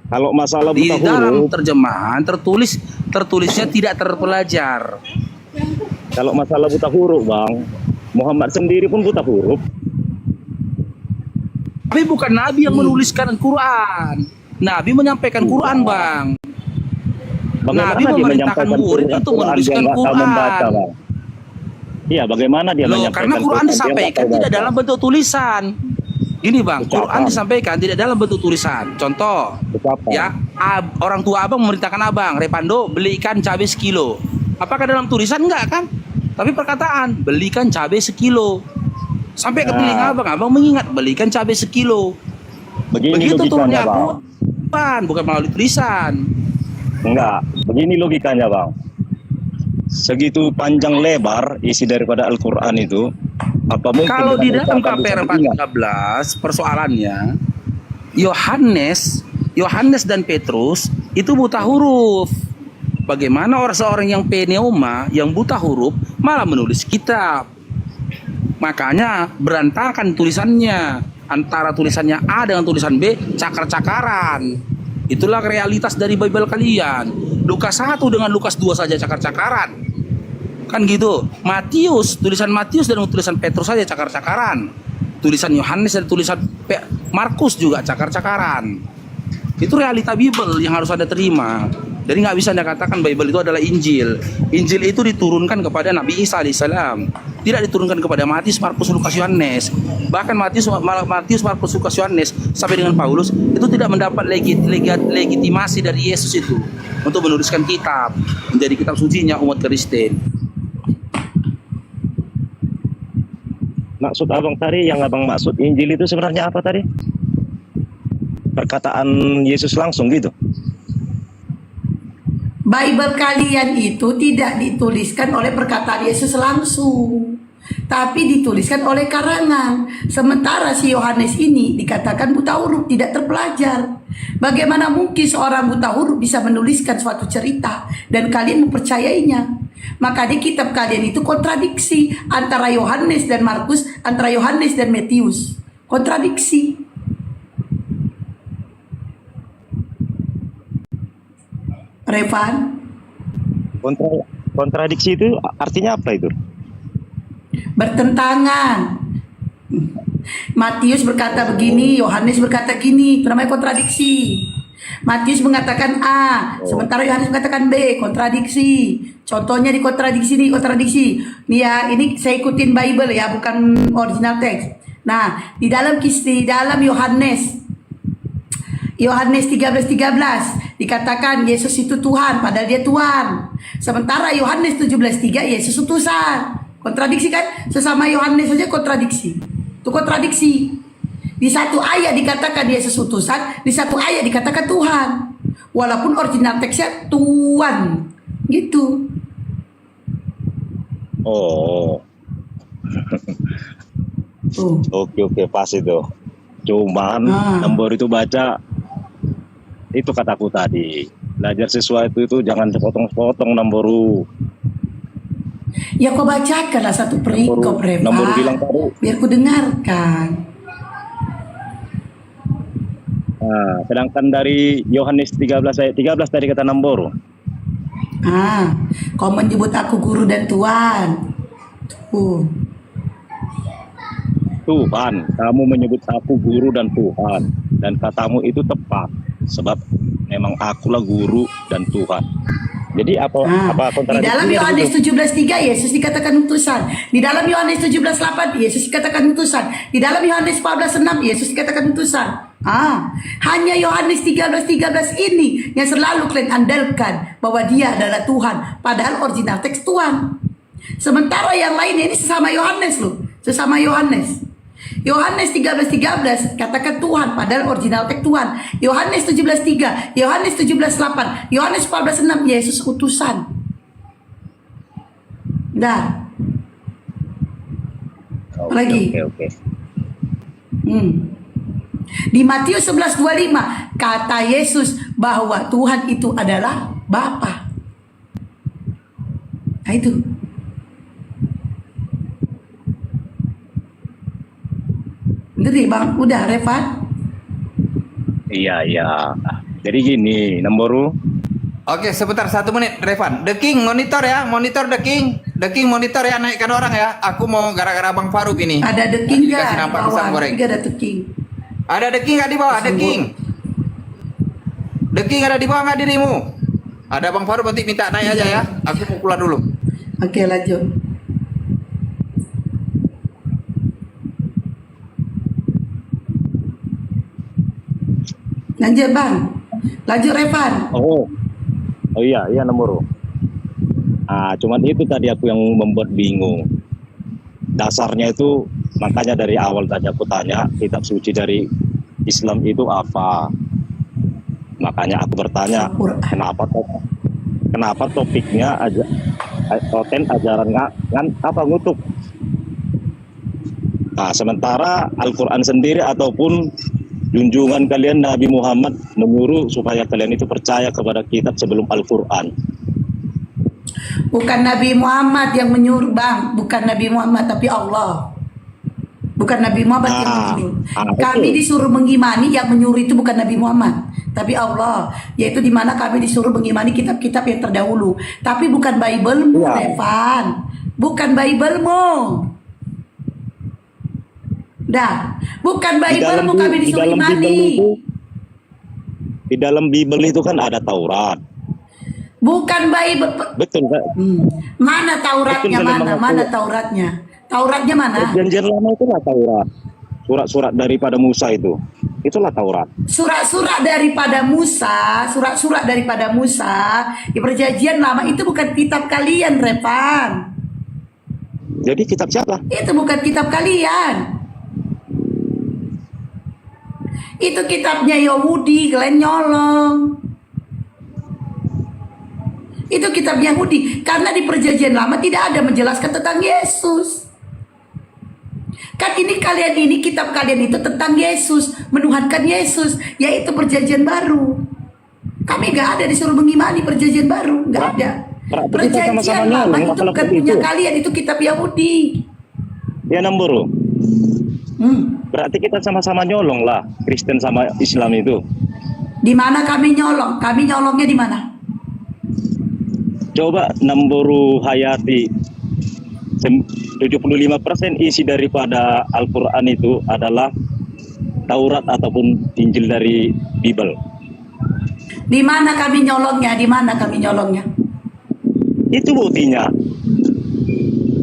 Kalau masalah Di buta dalam huruf, terjemahan tertulisnya tidak terpelajar. kalau masalah buta huruf Bang, Muhammad sendiri pun buta huruf. Tapi bukan Nabi yang menuliskan Quran. Nabi menyampaikan Quran, Bang. Bagaimana Nabi dia memerintahkan menyampaikan murid Quran, untuk menuliskan dia nggak tahu Quran. membaca, Bang? Iya, bagaimana dia Loh, menyampaikan karena Quran dia disampaikan nggak tahu tidak baca? dalam bentuk tulisan. Gini Bang, Ucapan. Quran disampaikan tidak dalam bentuk tulisan. Contoh, Ucapan. ya, orang tua abang memerintahkan abang, Repando belikan cabai sekilo. Apakah dalam tulisan? Enggak kan? Tapi perkataan, belikan cabai sekilo. Sampai ke telinga abang, abang mengingat belikan cabai sekilo. Begini Begitu turunnya logikanya, Bang. Quran, bukan melalui tulisan. Enggak, begini logikanya, Bang. Segitu panjang lebar isi daripada Al-Quran itu, apa mungkin Kalau di dengan dalam ucapan KPR bisa diingat? 14 persoalannya Yohanes dan Petrus itu buta huruf. Bagaimana seorang yang pneuma, yang buta huruf malah menulis kitab? Makanya berantakan tulisannya. Antara tulisannya A dengan tulisan B cakar-cakaran. Itulah realitas dari Bible kalian. Lukas 1 dengan Lukas 2 saja cakar-cakaran. Kan gitu. Tulisan Matius dan tulisan Petrus saja cakar-cakaran. Tulisan Yohanes dan tulisan Markus juga cakar-cakaran. Itu realita Bible yang harus Anda terima. Jadi nggak bisa Anda katakan Bible itu adalah Injil. Injil itu diturunkan kepada Nabi Isa alaihissalam, tidak diturunkan kepada Matius, Markus, Lukas, Yohanes. Bahkan Matius, Markus, Lukas, Yohanes sampai dengan Paulus itu tidak mendapat legitimasi dari Yesus itu untuk menuliskan kitab menjadi kitab sucinya umat Kristen. Maksud abang tadi, yang abang maksud Injil itu sebenarnya apa tadi? Perkataan Yesus langsung gitu? Bible kalian itu tidak dituliskan oleh perkataan Yesus langsung, tapi dituliskan oleh karangan. Sementara si Yohanes ini dikatakan buta huruf, tidak terpelajar. Bagaimana mungkin seorang buta huruf bisa menuliskan suatu cerita dan kalian mempercayainya? Maka di kitab kalian itu kontradiksi antara Yohanes dan Markus, antara Yohanes dan Matius. Kontradiksi. Revan, Kontradiksi itu artinya apa itu? bertentangan. Matius berkata begini, Yohanes berkata gini, itu namanya kontradiksi. Matius mengatakan A, sementara Yohanes mengatakan B, kontradiksi. Contohnya di kontradiksi Nih ya, ini saya ikutin Bible ya, bukan original teks. Nah, di dalam Yohanes 13:13 dikatakan Yesus itu Tuhan, padahal dia Tuhan. Sementara Yohanes 17:3 Yesus utusan. Kontradiksi kan? Sesama Yohanes saja kontradiksi. Itu kontradiksi. Di satu ayat dikatakan Yesus utusan, di satu ayat dikatakan Tuhan. Walaupun original teksnya Tuhan. Gitu. Oh. Tuh. Oke, pas itu. Cuman nomor itu baca, itu kataku tadi. Belajar sesuatu itu jangan sepotong-sepotong nomor. Ya kau bacakanlah satu perikop, Reva. Nomor bilang tadi. Biar ku dengarkan. Nah, sedangkan dari Yohanes 13 ayat 13 tadi kata nomor. Kau menyebut aku guru dan Tuhan. Tuhan, kamu menyebut aku guru dan Tuhan. dan katamu itu tepat, sebab memang akulah guru dan Tuhan. Jadi apa Di kontradiksi dalam Yohanes 17:3 Yesus dikatakan utusan. Di dalam Yohanes 17:8 Yesus dikatakan utusan. Di dalam Yohanes 14:6 Yesus dikatakan utusan. Hanya Yohanes 13:13 ini yang selalu kalian andalkan bahwa dia adalah Tuhan, padahal original teks Tuhan. Sementara yang lainnya ini sesama Yohanes loh, sesama Yohanes. Yohanes 13:13 katakan Tuhan, padahal original teks Tuhan. Yohanes 17:3, Yohanes 17:8, Yohanes 14:6 Yesus utusan. Dah. Lagi. Oke. Di Matius 11:25 kata Yesus bahwa Tuhan itu adalah Bapa. Nah itu. Ngeri bang, udah Revan? Iya. Jadi gini, nomor. Oke, sebentar 1 menit, Revan. The King monitor ya, monitor The King. The King monitor ya, naikkan orang ya. Aku mau gara-gara Bang Faruk ini. Ada The King Dikasih nggak? nampak pisang goreng. Juga ada The King. Ada The King nggak di bawah? The King. The King ada di bawah nggak dirimu? Ada Bang Faruk, nanti minta naik aja ya. Aku mau keluar dulu. Oke lanjut. Lanjut bang. Lanjut Revan. Oh iya nomor. Cuman itu tadi aku yang membuat bingung. Dasarnya itu, makanya dari awal tadi aku tanya kitab suci dari Islam itu apa. Makanya aku bertanya, kenapa topiknya aja konten ajaran apa ngutuk. Nah, sementara Al-Quran sendiri ataupun junjungan kalian Nabi Muhammad menyuruh supaya kalian itu percaya kepada kitab sebelum Al-Quran. Bukan Nabi Muhammad yang menyuruh bang, bukan Nabi Muhammad tapi Allah. Bukan Nabi Muhammad yang menyuruh. Kami disuruh mengimani, yang menyuruh itu bukan Nabi Muhammad tapi Allah, yaitu di mana kami disuruh mengimani kitab-kitab yang terdahulu. Tapi bukan Bible-mu, Revan. Bukan Bible-mu. Dah, bukan Bible-mu kami disuruh imani. Di dalam Bible itu kan ada Taurat. Bukan Bible. Betul Kak. Mana Tauratnya? Mana Tauratnya? Tauratnya mana? Perjanjian lama itulah Taurat. Surat-surat daripada Musa itulah Taurat. Surat-surat daripada Musa, di perjanjian lama itu bukan kitab kalian, Revan. Jadi kitab siapa? Itu bukan kitab kalian. Itu kitabnya Yahudi, kalian nyolong. Itu kitab Yahudi, karena di perjanjian lama tidak ada menjelaskan tentang Yesus. Kan ini kalian ini, kitab kalian itu tentang Yesus, menuhankan Yesus, yaitu perjanjian baru. Kami gak ada disuruh mengimani perjanjian baru, gak ada. Perjanjian lama itu bukan punya kalian, itu kitab Yahudi. Ya nombor. Berarti kita sama-sama nyolong lah, Kristen sama Islam itu. Di mana kami nyolong? Kami nyolongnya di mana? Coba nombor Hayati. 75% isi daripada Al-Quran itu adalah Taurat ataupun Injil dari Bible. Di mana kami nyolongnya? Di mana kami nyolongnya? Itu buktinya.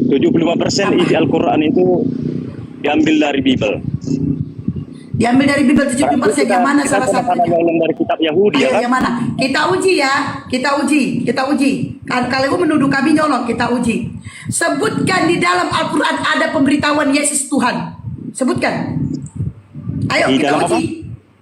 75% isi Al-Quran itu diambil dari Bible. Diambil dari Bible 70%, yang mana salah satunya? Nyolong dari kitab Yahudi. Ayo, ya kan? yang mana? Kita uji ya, kita uji. Kalau menuduh kami nyolong, kita uji. Sebutkan di dalam Al-Quran ada pemberitahuan Yesus Tuhan. Sebutkan. Ayo Di kita dalam uji.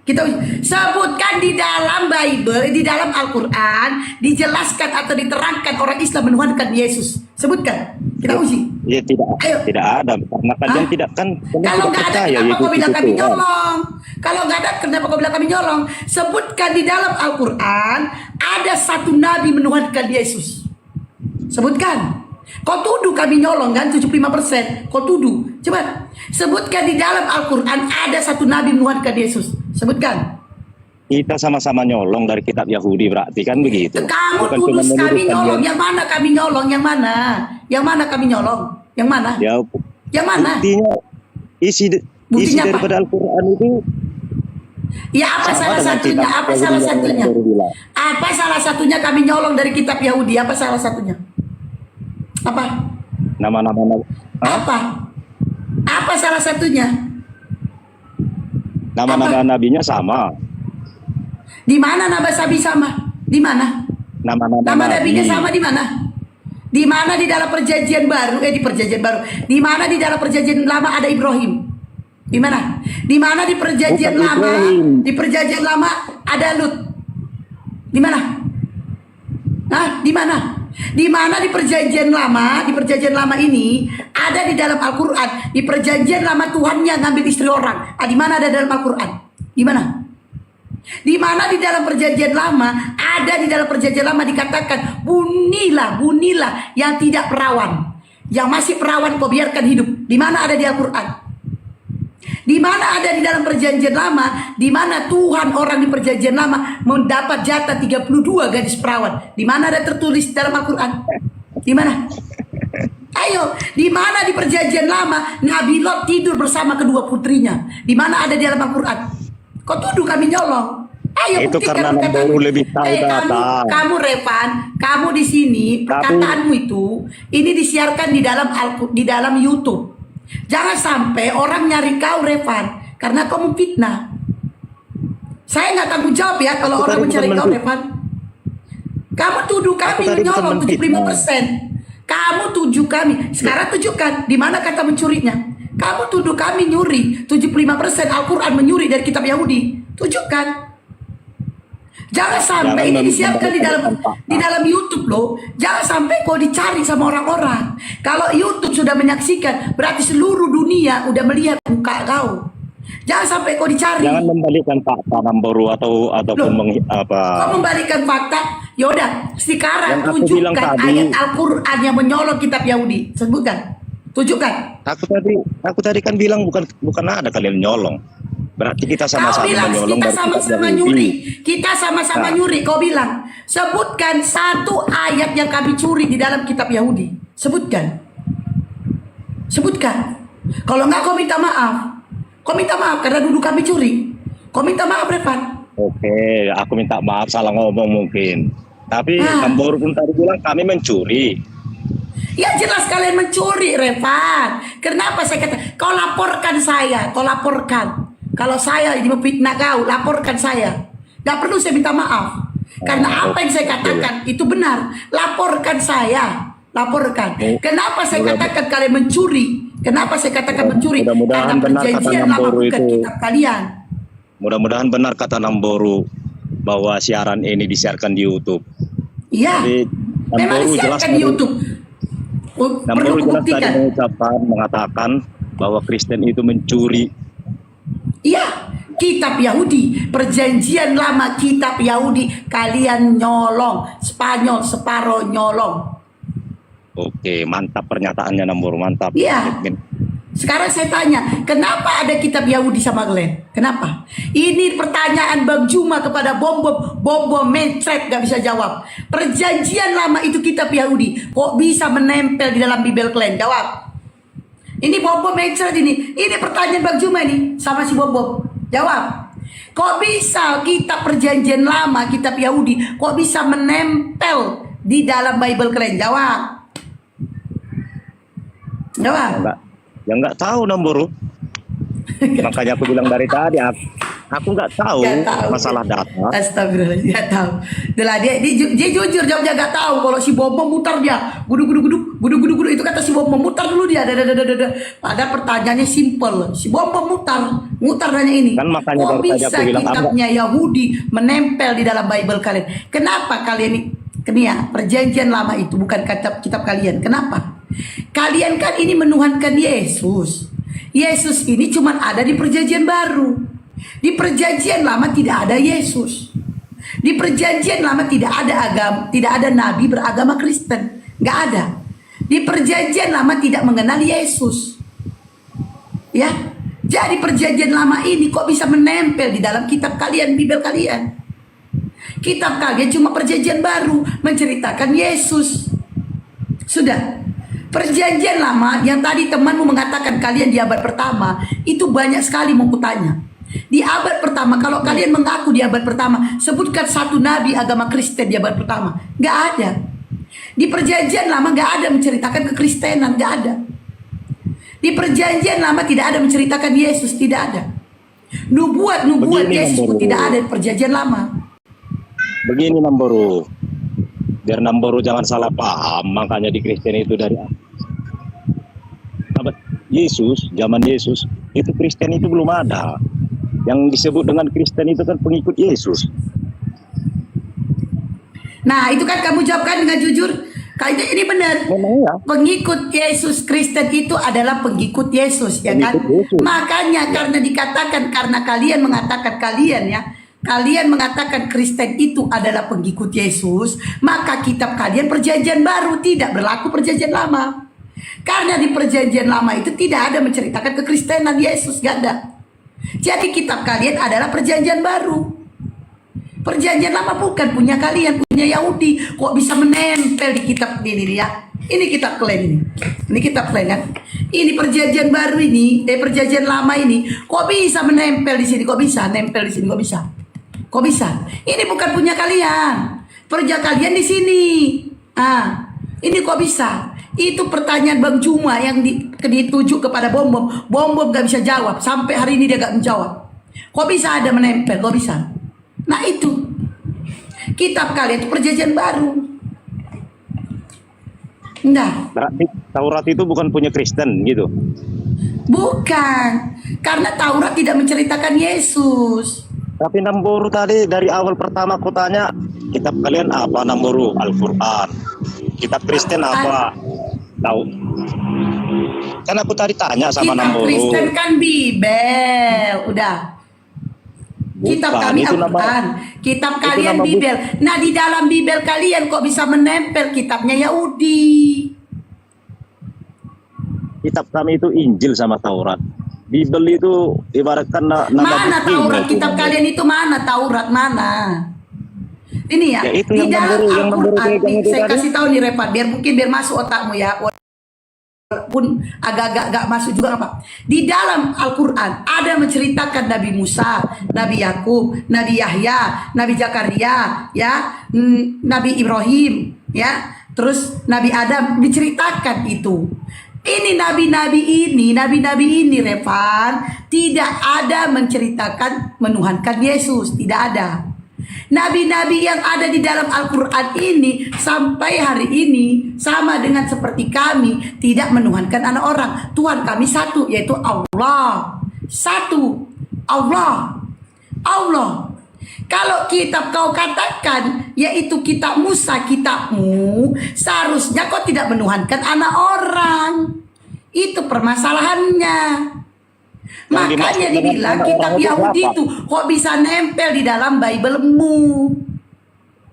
Kita uji. Sebutkan di dalam Bible, di dalam Al-Quran dijelaskan atau diterangkan orang Islam menuhankan Yesus. Sebutkan. Kita uji. Ya tidak. Ayo. Tidak ada karena kalian tidak kan. Kalau nggak ada, kenapa kau bilang kami nyolong? Kalau nggak ada, kenapa kau bilang kami nyolong? Sebutkan di dalam Al-Quran ada satu nabi menuhankan Yesus. Sebutkan. Kau tuduh kami nyolong kan 75%. Kau tuduh. Coba sebutkan di dalam Al-Quran ada satu nabi menuhankan Yesus. Sebutkan. Kita sama-sama nyolong dari kitab Yahudi, berarti kan begitu. Kamu Bukan tuduh cuma kami menuduh nyolong. kalian. Yang mana kami nyolong? Yang mana? Yang mana kami nyolong? Yang mana? Ya, Yang mana? buktinya isi Buktinya apa? daripada Al-Quran itu Ya apa Sama salah dengan satunya? kitab Apa Yahudi salah yang satunya? baru bilang. Apa salah satunya kami nyolong dari kitab Yahudi? Apa salah satunya? Apa? Nama-nama Apa? Apa salah satunya? nama-nama nabinya sama. Di mana nama sabi sama? Di mana? Nama-nama Nama nabinya nabi. sama di mana? Di mana di dalam perjanjian baru? Di perjanjian baru. Di mana di dalam perjanjian lama ada Ibrahim? Di mana? Di mana di perjanjian Bukan lama? Ibrahim. Di perjanjian lama ada Lut. Di mana? Hah? Di mana? Di mana di perjanjian lama? Di perjanjian lama ini ada di dalam Al-Qur'an. Di perjanjian lama Tuhannya ngambil istri orang. Di mana ada dalam Al-Qur'an? Di mana? Di mana di dalam perjanjian lama ada di dalam perjanjian lama dikatakan bunilah yang tidak perawan, yang masih perawan kau biarkan hidup. Di mana ada di Al-Qur'an? Di mana ada di dalam perjanjian lama, di mana Tuhan orang di perjanjian lama mendapat jatah 32 gadis perawan? Di mana ada tertulis dalam Al-Qur'an? Di mana? Ayo, di mana di perjanjian lama Nabi Lot tidur bersama kedua putrinya? Di mana ada di dalam Al-Qur'an? Kau tuduh kami nyolong. Ayo Itu buktikan karena perkataan. Namboru lebih tahu data. Kamu Revan, kamu di sini perkataanmu itu ini disiarkan di dalam YouTube. Jangan sampai orang nyari kau Revan karena kamu fitnah. Saya nggak tanggung jawab ya kalau Aku orang tadi mencari bukan kau menfit- Revan. Kamu tuduh kami Aku tadi bukan menyolong menfitnah. 75%. Kamu tuduh kami. Sekarang tunjukkan di mana kata mencurinya. Kamu tuduh kami nyuri 75% Al-Quran menyuri dari kitab Yahudi. Tunjukkan. Jangan sampai Jangan ini disiapkan memberikan fakta. di dalam YouTube loh. Jangan sampai kau dicari sama orang-orang. Kalau YouTube sudah menyaksikan, berarti seluruh dunia udah melihat muka kau. Jangan sampai kau dicari. Jangan membalikkan fakta Namboru ataupun Kau membalikan fakta. Yaudah, sekarang Yang aku bilang tunjukkan tadi. ayat Al-Quran yang menyolong kitab Yahudi. Sebutkan. Tunjukkan. Aku tadi kan bilang bukan ada kalian nyolong. Berarti kita Kau sama-sama bilang menyolong kita dari kitab sama-sama Yahudi. nyuri. Kita sama-sama Nah. nyuri. Kau bilang sebutkan satu ayat yang kami curi di dalam kitab Yahudi. Sebutkan. Sebutkan. Kalau enggak kau minta maaf. Kau minta maaf karena dulu kami curi. Kau minta maaf Revan. Oke, aku minta maaf salah ngomong mungkin. Tapi Namboru pun tadi bilang kami mencuri. Ya jelas kalian mencuri Revan. Kenapa saya kata kau laporkan saya. Kau laporkan. Kalau saya ini memfitnah kau, laporkan saya. Gak perlu saya minta maaf. Karena apa yang saya katakan itu benar. Laporkan saya. Laporkan. Kenapa saya katakan kalian mencuri? Kenapa saya katakan mencuri? Mudah-mudahan Karena benar kata perjanjian lama Namboru bukan itu. kitab kalian. Mudah-mudahan benar kata Namboru bahwa siaran ini disiarkan di YouTube. Iya. Jadi Memang Namboru jelas disiarkan di tadi- YouTube. Perlu Namboru jelas tadi kubuktikan. mengatakan bahwa Kristen itu mencuri. Iya, kitab Yahudi, perjanjian lama kitab Yahudi kalian nyolong, Spanyol separuh nyolong. Oke, mantap pernyataannya Namboru, mantap. Iya. Sekarang saya tanya, kenapa ada kitab Yahudi sama Glenn? Kenapa? Ini pertanyaan Bang Juma kepada Bom mencret gak bisa jawab. Perjanjian lama itu kitab Yahudi, kok bisa menempel di dalam Bible Glenn? Jawab. Ini Bom mencret ini. Ini pertanyaan Bang Juma ini sama si Bom. Jawab. Kok bisa kitab perjanjian lama, kitab Yahudi, kok bisa menempel di dalam Bible Glenn? Jawab. Jawab. Nggak tahu Namboru. Makanya aku bilang dari tadi aku nggak tahu Nggak tahu. masalah data. Astagfirullah, nggak tahu. Itulah dia jujur jawabnya nggak tahu. Kalau si Bom mutar dia, gudu itu kata si Bom mutar dulu dia. Pada pertanyaannya simple. Si Bom mutar nanya ini. Kan makanya kok dari tadi bisa aku bilang, kitabnya Yahudi menempel di dalam Bible kalian? Kenapa kalian ini? Kenia, perjanjian lama itu bukan kitab kalian. Kenapa? Kalian kan ini menuhankan Yesus. Yesus ini cuma ada di perjanjian baru. Di perjanjian lama tidak ada Yesus. Di perjanjian lama tidak ada agama, tidak ada nabi beragama Kristen. Nggak ada. Di perjanjian lama tidak mengenal Yesus. Ya. Jadi perjanjian lama ini kok bisa menempel di dalam kitab kalian, Bible kalian? Kitab kalian cuma perjanjian baru menceritakan Yesus. Sudah. Perjanjian lama yang tadi temanmu mengatakan kalian di abad pertama itu banyak sekali mau kutanya. Di abad pertama, kalau kalian mengaku di abad pertama, sebutkan satu nabi agama Kristen di abad pertama. Nggak ada. Di perjanjian lama nggak ada menceritakan kekristenan, nggak ada. Di perjanjian lama tidak ada menceritakan Yesus, tidak ada. Nubuat Begini, Yesus pun Namboru. tidak ada di perjanjian lama. Begini Namboru, biar Namboru jangan salah paham, makanya di Kristen itu dari abad Yesus, zaman Yesus, itu Kristen itu belum ada. Yang disebut dengan Kristen itu kan pengikut Yesus. Nah, itu kan kamu jawabkan dengan jujur. Kayaknya ini benar. Memang ya. Pengikut Yesus Kristen itu adalah pengikut Yesus, ya kan? Pengikut Yesus. Makanya karena dikatakan, karena kalian mengatakan kalian mengatakan Kristen itu adalah pengikut Yesus, maka kitab kalian perjanjian baru, tidak berlaku perjanjian lama. Karena di perjanjian lama itu tidak ada menceritakan kekristenan Yesus, gak ada. Jadi kitab kalian adalah perjanjian baru. Perjanjian lama bukan punya kalian, punya Yahudi. Kok bisa menempel di kitab ini ya? Ini kitab kalian ini. Ini kitab kalian kan? Ini perjanjian baru ini, perjanjian lama ini. Kok bisa menempel di sini? Kok bisa nempel di sini? Kok bisa? Kok bisa? Ini bukan punya kalian. Perjanjian kalian di sini. Ini kok bisa? Itu pertanyaan Bang Juma yang dituju kepada Bom Bom. Bom Bom gak bisa jawab. Sampai hari ini dia gak menjawab. Kok bisa ada menempel? Kok bisa? Nah itu kitab kalian itu perjanjian baru. Nah, Berarti Taurat itu bukan punya Kristen gitu. bukan. Karena Taurat tidak menceritakan Yesus. Tapi Namboru tadi dari awal pertama aku tanya, kitab kalian apa Namboru? Al-Quran. Kitab Kristen apa? Tahu? Kan aku tadi tanya sama Kitab Namboru. Kristen kan Bibel. Udah. Kitab Bukan, kami itu nama- Al-Quran. Kitab itu kalian nama buku. Bibel. Nah di dalam Bibel kalian kok bisa menempel kitabnya Yahudi? Kitab kami itu Injil sama Taurat. Bibel itu ibaratkan nama Mana bukunya Taurat? itu, Kitab Namboru. kalian itu mana? Taurat mana? Ini ya, Ya, itu di yang dalam Namboru Al-Quran, pegang itu saya tadi. kasih tahu nih Repan, biar masuk otakmu ya. Walaupun agak-agak gak masuk juga apa. Di dalam Al-Quran ada menceritakan Nabi Musa, Nabi Yakub, Nabi Yahya, Nabi Zakaria, ya, Nabi Ibrahim, ya, terus Nabi Adam diceritakan itu. Ini nabi-nabi ini Revan tidak ada menceritakan menuhankan Yesus, tidak ada. Nabi-nabi yang ada di dalam Al-Quran ini sampai hari ini sama dengan seperti kami, tidak menuhankan anak orang. Tuhan kami satu, yaitu Allah. Satu, Allah. Kalau kitab kau katakan, yaitu kitab Musa, kitabmu, seharusnya kau tidak menuhankan anak orang. Itu permasalahannya. Makanya dimaksud dengan dibilang anak kitab orang itu Yahudi siapa? itu kok bisa nempel di dalam Bible-mu.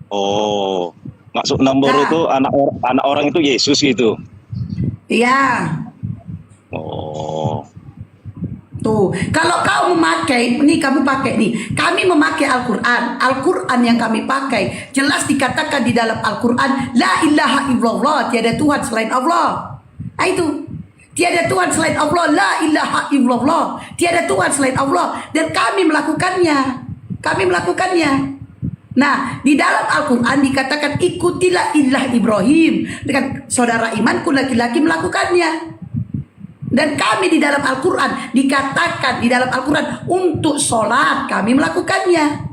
Oh, maksud Namboru Nah. itu anak orang itu Yesus gitu. Iya. Oh, Tuh, kalau kau memakai, nih kamu pakai nih, kami memakai Al-Quran. Al-Quran yang kami pakai jelas dikatakan di dalam Al-Quran, la ilaha illallah, tiada Tuhan selain Allah. Nah itu, tiada Tuhan selain Allah, la ilaha illallah, tiada Tuhan selain Allah. Dan kami melakukannya. Nah, di dalam Al-Quran dikatakan ikutilah ilah Ibrahim. Dengan saudara imanku laki-laki melakukannya. Dan kami di dalam Al-Quran dikatakan di dalam Al-Quran untuk sholat kami melakukannya,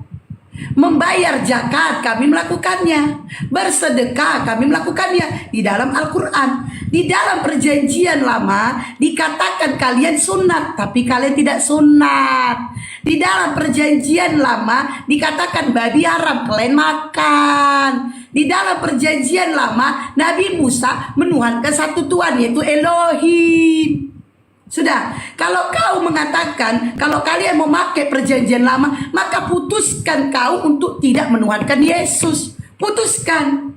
membayar zakat kami melakukannya, bersedekah kami melakukannya di dalam Al-Quran. Di dalam perjanjian lama dikatakan kalian sunat, tapi kalian tidak sunat. Di dalam perjanjian lama dikatakan babi haram, kalian makan. Di dalam perjanjian lama Nabi Musa menuhankan satu Tuhan, yaitu Elohim. Sudah, kalau kau mengatakan kalau kalian memakai perjanjian lama, maka putuskan kau untuk tidak menuhankan Yesus. Putuskan.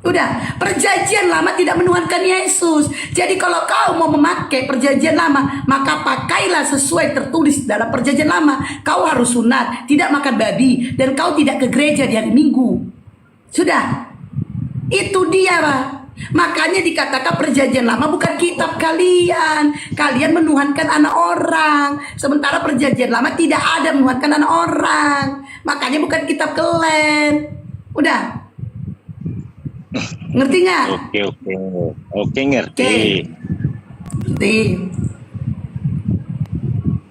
Udah, perjanjian lama tidak menuhankan Yesus. Jadi kalau kau mau memakai perjanjian lama, maka pakailah sesuai tertulis dalam perjanjian lama. Kau harus sunat, tidak makan babi, dan kau tidak ke gereja di hari Minggu. Sudah, itu dia, Pak. Makanya dikatakan perjanjian lama bukan kitab kalian. Kalian menuhankan anak orang. Sementara perjanjian lama tidak ada menuhankan anak orang. Makanya bukan kitab kalian. Udah. Ngerti nggak? Oke, ngerti. Oke. Ngerti.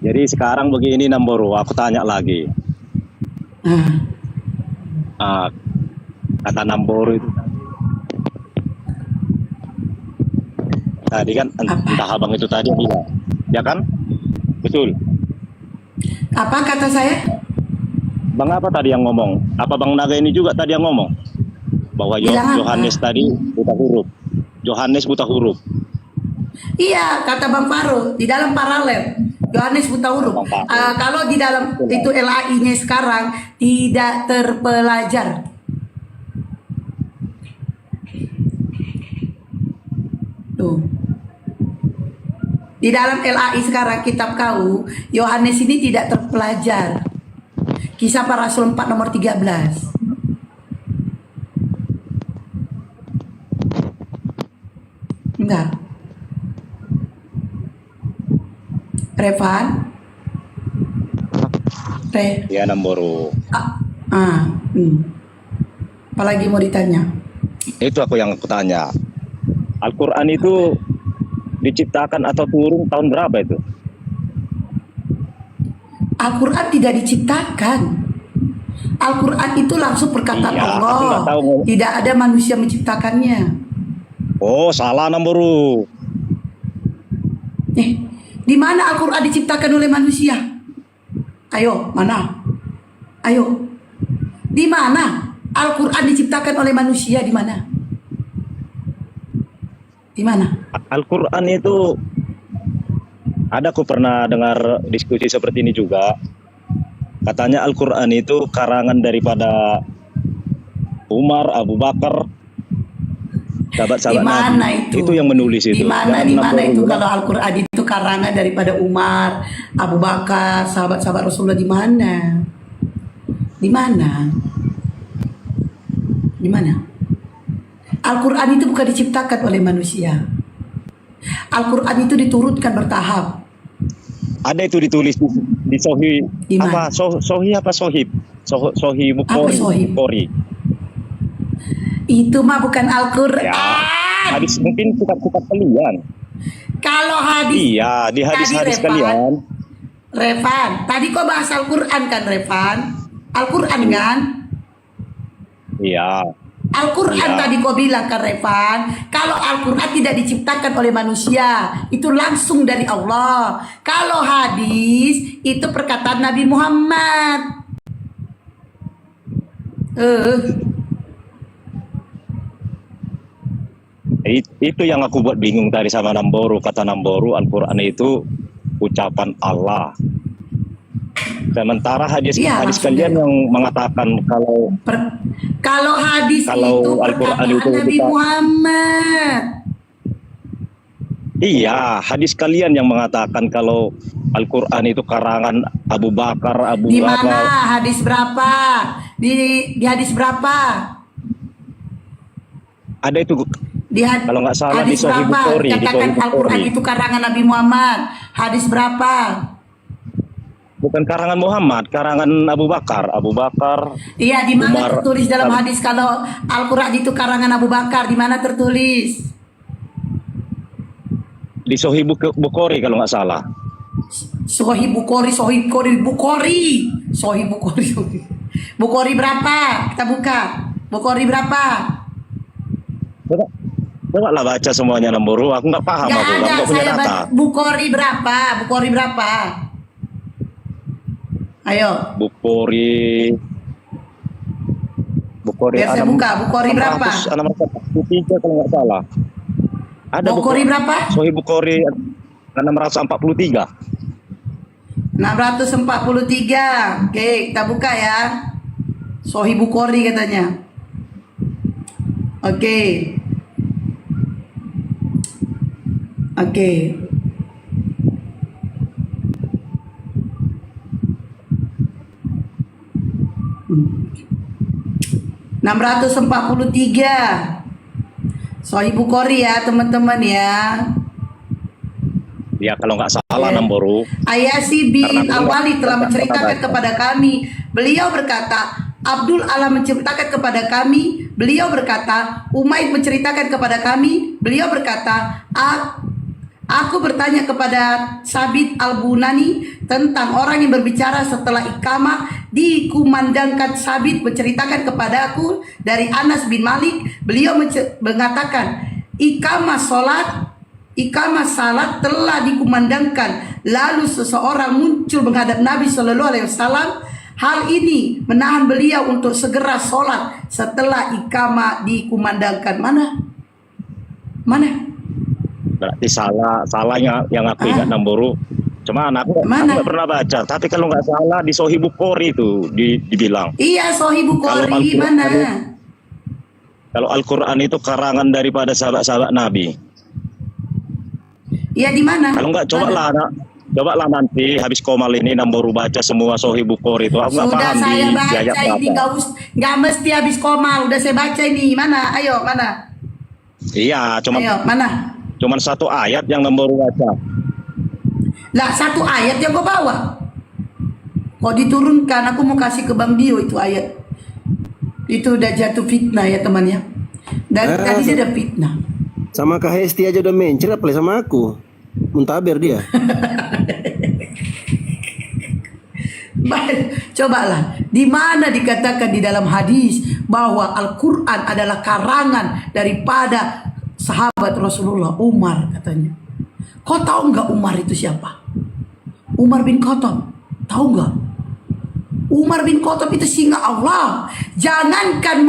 Jadi sekarang begini Namboru, aku tanya lagi. Ah, kata Namboru itu tadi kan entah abang itu tadi bilang, ya kan? Betul. Apa kata saya? Bang apa tadi yang ngomong? Apa Bang Naga ini juga tadi yang ngomong? Bahwa Bilang apa? Yohanes tadi buta huruf. Yohanes buta huruf. Iya, kata Bang Faro di dalam paralel. Yohanes buta huruf. Kalau di dalam itu LAI-nya sekarang tidak terpelajar. Tuh. Di dalam LAI sekarang kitab kau, Yohanes ini tidak terpelajar. Kisah Para Rasul 4 nomor 13. Enggak. Revan? Ya Namboru. Apalagi mau ditanya? Itu yang aku tanya. Al-Quran itu diciptakan atau turun tahun berapa itu? Al-Quran tidak diciptakan. Al-Quran itu langsung perkataan Iya, aku nggak Allah. tahu. Tidak ada manusia menciptakannya. Oh, salah Namboru. Di mana Al-Quran diciptakan oleh manusia? Ayo, mana? Ayo. Di mana Al-Quran diciptakan oleh manusia? Di mana? Di mana? Al-Quran itu ada, aku pernah dengar diskusi seperti ini juga. Katanya Al-Quran itu karangan daripada Umar, Abu Bakar, sahabat-sahabat Di mana Nabi. itu? Itu yang menulis itu. Di mana Jangan itu Namboru kalau Al-Quran itu karangan daripada Umar, Abu Bakar, sahabat-sahabat Rasulullah di mana? Di mana? Di mana? Al-Quran itu bukan diciptakan oleh manusia. Al-Quran itu diturunkan bertahap. ada itu ditulis di Sohi Di apa mana? Sohi apa Sohib Sohi Apa Bukhari. Sohib? Bukhari. Itu mah bukan Al-Quran. Ya, hadis mungkin kitab-kitab kalian. Kalau hadis, Iya, di hadis-hadis Revan. kalian. Revan, tadi kok bahas Al-Quran kan Revan? Al-Quran kan? Iya. Al-Quran Iya. tadi kau bilang kan Revan, kalau Al-Quran tidak diciptakan oleh manusia, itu langsung dari Allah. Kalau hadis itu perkataan Nabi Muhammad. Itu yang aku buat bingung tadi sama Namboru. Kata Namboru, Al-Quran itu ucapan Allah. Sementara hadis Iya, hadis langsung kalian dari- yang mengatakan Kalau hadis Kalau itu Al-Quran perkataan itu Nabi kita- Muhammad. iya, hadis kalian yang mengatakan kalau Al-Quran itu karangan Abu Bakar, Abu Di Bakar. mana? Hadis berapa? Di hadis berapa? Ada itu kalau nggak salah di hadis Sahih berapa? Bukhari, di Katakan Sahih Al-Quran Bukhari. itu karangan Nabi Muhammad. Hadis berapa? Bukan karangan Muhammad, karangan Abu Bakar. Abu Bakar. Iya, di mana Umar. tertulis dalam hadis kalau Al-Quran itu karangan Abu Bakar? Di mana tertulis? Di Sahih Bukhari kalau nggak salah. Sahih Bukhari, Sahih Bukhari, Bukhari. Sahih Bukhari. Bukhari berapa? Kita buka. Bukhari berapa? Coba lah baca semuanya Namboru. Aku nggak paham, Gak aku ada, nggak punya saya data. Bukhari berapa? Bukhari berapa? Ayo, Bukhari biar saya buka. Bukhari berapa? 643 kalau nggak salah. Ada Bukhari berapa? Sahih Bukhari 643. 643. Oke, kita buka ya. Sahih Bukhari katanya. Oke. Oke. Hmm. 643. Sahih Bukhari ya teman-teman ya. Ya kalau nggak salah Ya. Namboru. Ayasi bin Karena aku Awali telah nggak menceritakan baca. kepada kami. Beliau berkata, Abdul Allah menceritakan kepada kami. Beliau berkata, Umaid menceritakan kepada kami. Beliau berkata, aku bertanya kepada Sabit Al-Bunani tentang orang yang berbicara setelah ikamah dikumandangkan. Sabit menceritakan kepadaku dari Anas bin Malik. Beliau mengatakan, Ikamah salat telah dikumandangkan, lalu seseorang muncul menghadap Nabi Shallallahu Alaihi Wasallam. Hal ini menahan beliau untuk segera sholat setelah ikamah dikumandangkan. Mana? Berarti salahnya yang aku ingat Namboru. Cuma aku Mana? nggak pernah baca. Tapi kalau nggak salah di Sahih Bukhari itu dibilang. Iya, Sahih Kalau Bukhari Al-Quran mana? Kalau Al-Quran itu karangan daripada sahabat-sahabat Nabi. Iya di mana? Kalau nggak Mana? coba lah nanti habis komal ini Namboru baca semua Sahih Bukhari itu. Aku nggak Sudah paham saya di baca ayat ini, berapa. nggak mesti habis komal. Udah saya baca ini. Mana? Ayo mana? Iya, Ayo mana? cuman satu ayat yang Namboru baca. Lah satu ayat yang kau bawa. Kok diturunkan? Aku mau kasih ke Bang Dio itu ayat. Itu udah jatuh fitnah ya teman ya. Dan tadi dia ada fitnah. Sama Kak Hesti aja udah mencret apalagi sama aku. Muntaber dia. Cobalah, di mana dikatakan di dalam hadis bahwa Al-Quran adalah karangan daripada sahabat Rasulullah, Umar katanya. Kau tahu nggak Umar itu siapa? Umar bin Khattab. Tahu nggak? Umar bin Khattab itu singa Allah. Jangankan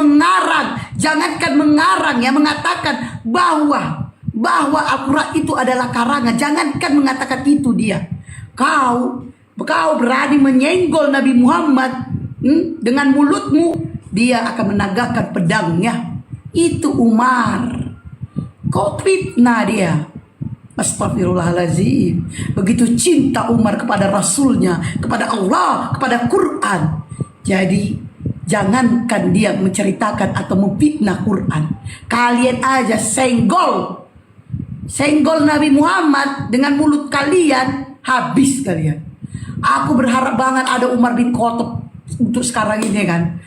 mengarang ya, mengatakan bahwa Al-Quran itu adalah karangan. Jangankan mengatakan itu dia. Kau berani menyenggol Nabi Muhammad dengan mulutmu, dia akan menegakkan pedangnya. Itu Umar. Kau fitnah dia. Astagfirullahaladzim. Begitu cinta Umar kepada Rasulnya, kepada Allah, kepada Quran. Jadi jangankan dia menceritakan atau memfitnah Quran, kalian aja senggol Nabi Muhammad dengan mulut kalian, habis kalian. Aku berharap banget ada Umar bin Khattab untuk sekarang ini kan.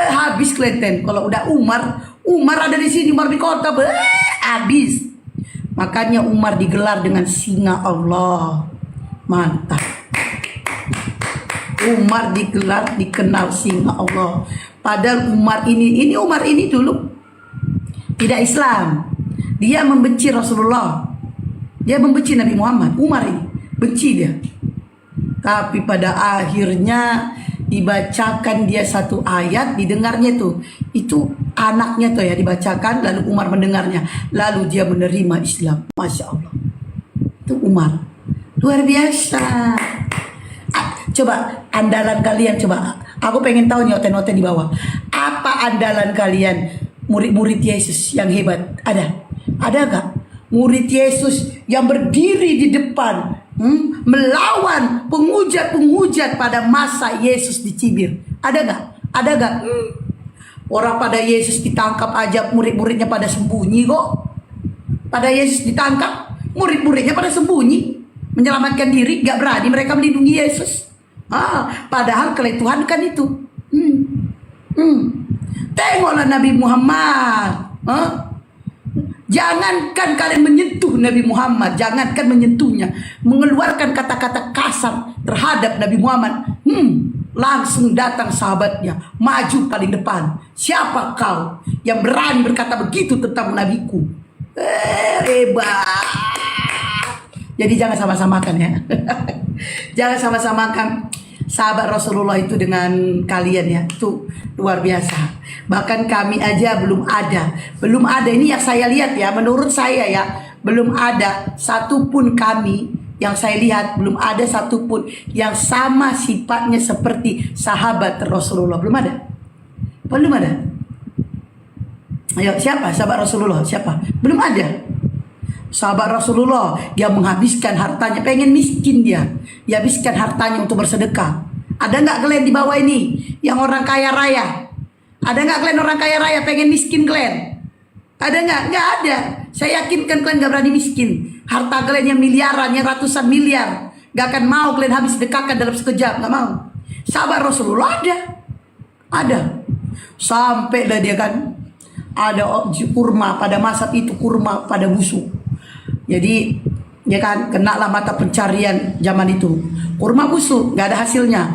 Habis kelihatan kalau udah Umar ada di sini, Umar bin Khattab habis. Makanya Umar digelar dengan singa Allah. Mantap. Umar dikenal singa Allah. Padahal Umar ini dulu tidak Islam. Dia membenci Rasulullah. Dia membenci Nabi Muhammad. Umar ini benci dia. Tapi pada akhirnya dibacakan dia satu ayat, didengarnya itu anaknya tuh ya dibacakan, lalu Umar mendengarnya, lalu dia menerima Islam. Masya Allah, itu Umar luar biasa. Coba andalan kalian, coba aku pengen tahu nih, oten-oten di bawah, apa andalan kalian murid-murid Yesus yang hebat? Ada gak murid Yesus yang berdiri di depan melawan penghujat pada masa Yesus dicibir? Ada gak? Orang pada Yesus ditangkap aja murid-muridnya pada sembunyi kok. Pada Yesus ditangkap murid-muridnya pada sembunyi, menyelamatkan diri, gak berani mereka melindungi Yesus. Padahal kelih Tuhan kan itu. Tengoklah Nabi Muhammad. Jangankan kalian menyentuh Nabi Muhammad, jangankan menyentuhnya, mengeluarkan kata-kata kasar terhadap Nabi Muhammad, langsung datang sahabatnya, maju paling depan. Siapa kau yang berani berkata begitu tentang nabiku? Hebat. Jadi jangan sama-samakan ya. Jangan sama-samakan sahabat Rasulullah itu dengan kalian ya. Itu luar biasa. Bahkan kami aja belum ada ini yang saya lihat ya, menurut saya ya, belum ada satupun kami yang saya lihat, belum ada satupun yang sama sifatnya seperti sahabat Rasulullah. Belum ada. Ayo, siapa sahabat Rasulullah? Siapa? Belum ada. Sahabat Rasulullah yang menghabiskan hartanya, pengen miskin dia, habiskan hartanya untuk bersedekah. Ada nggak kalian di bawah ini yang orang kaya raya? Ada nggak kalian orang kaya raya pengen miskin kalian? Ada nggak? Nggak ada. Saya yakinkan kalian nggak berani miskin. Harta kalian yang miliaran, yang ratusan miliar, nggak akan mau kalian habis sedekahkan dalam sekejap, nggak mau. Sahabat Rasulullah ada. Sampai dah dia kan ada kurma pada masa itu, kurma pada busuk. Jadi ya kan kenalah mata pencarian zaman itu. Kurma busuk, nggak ada hasilnya.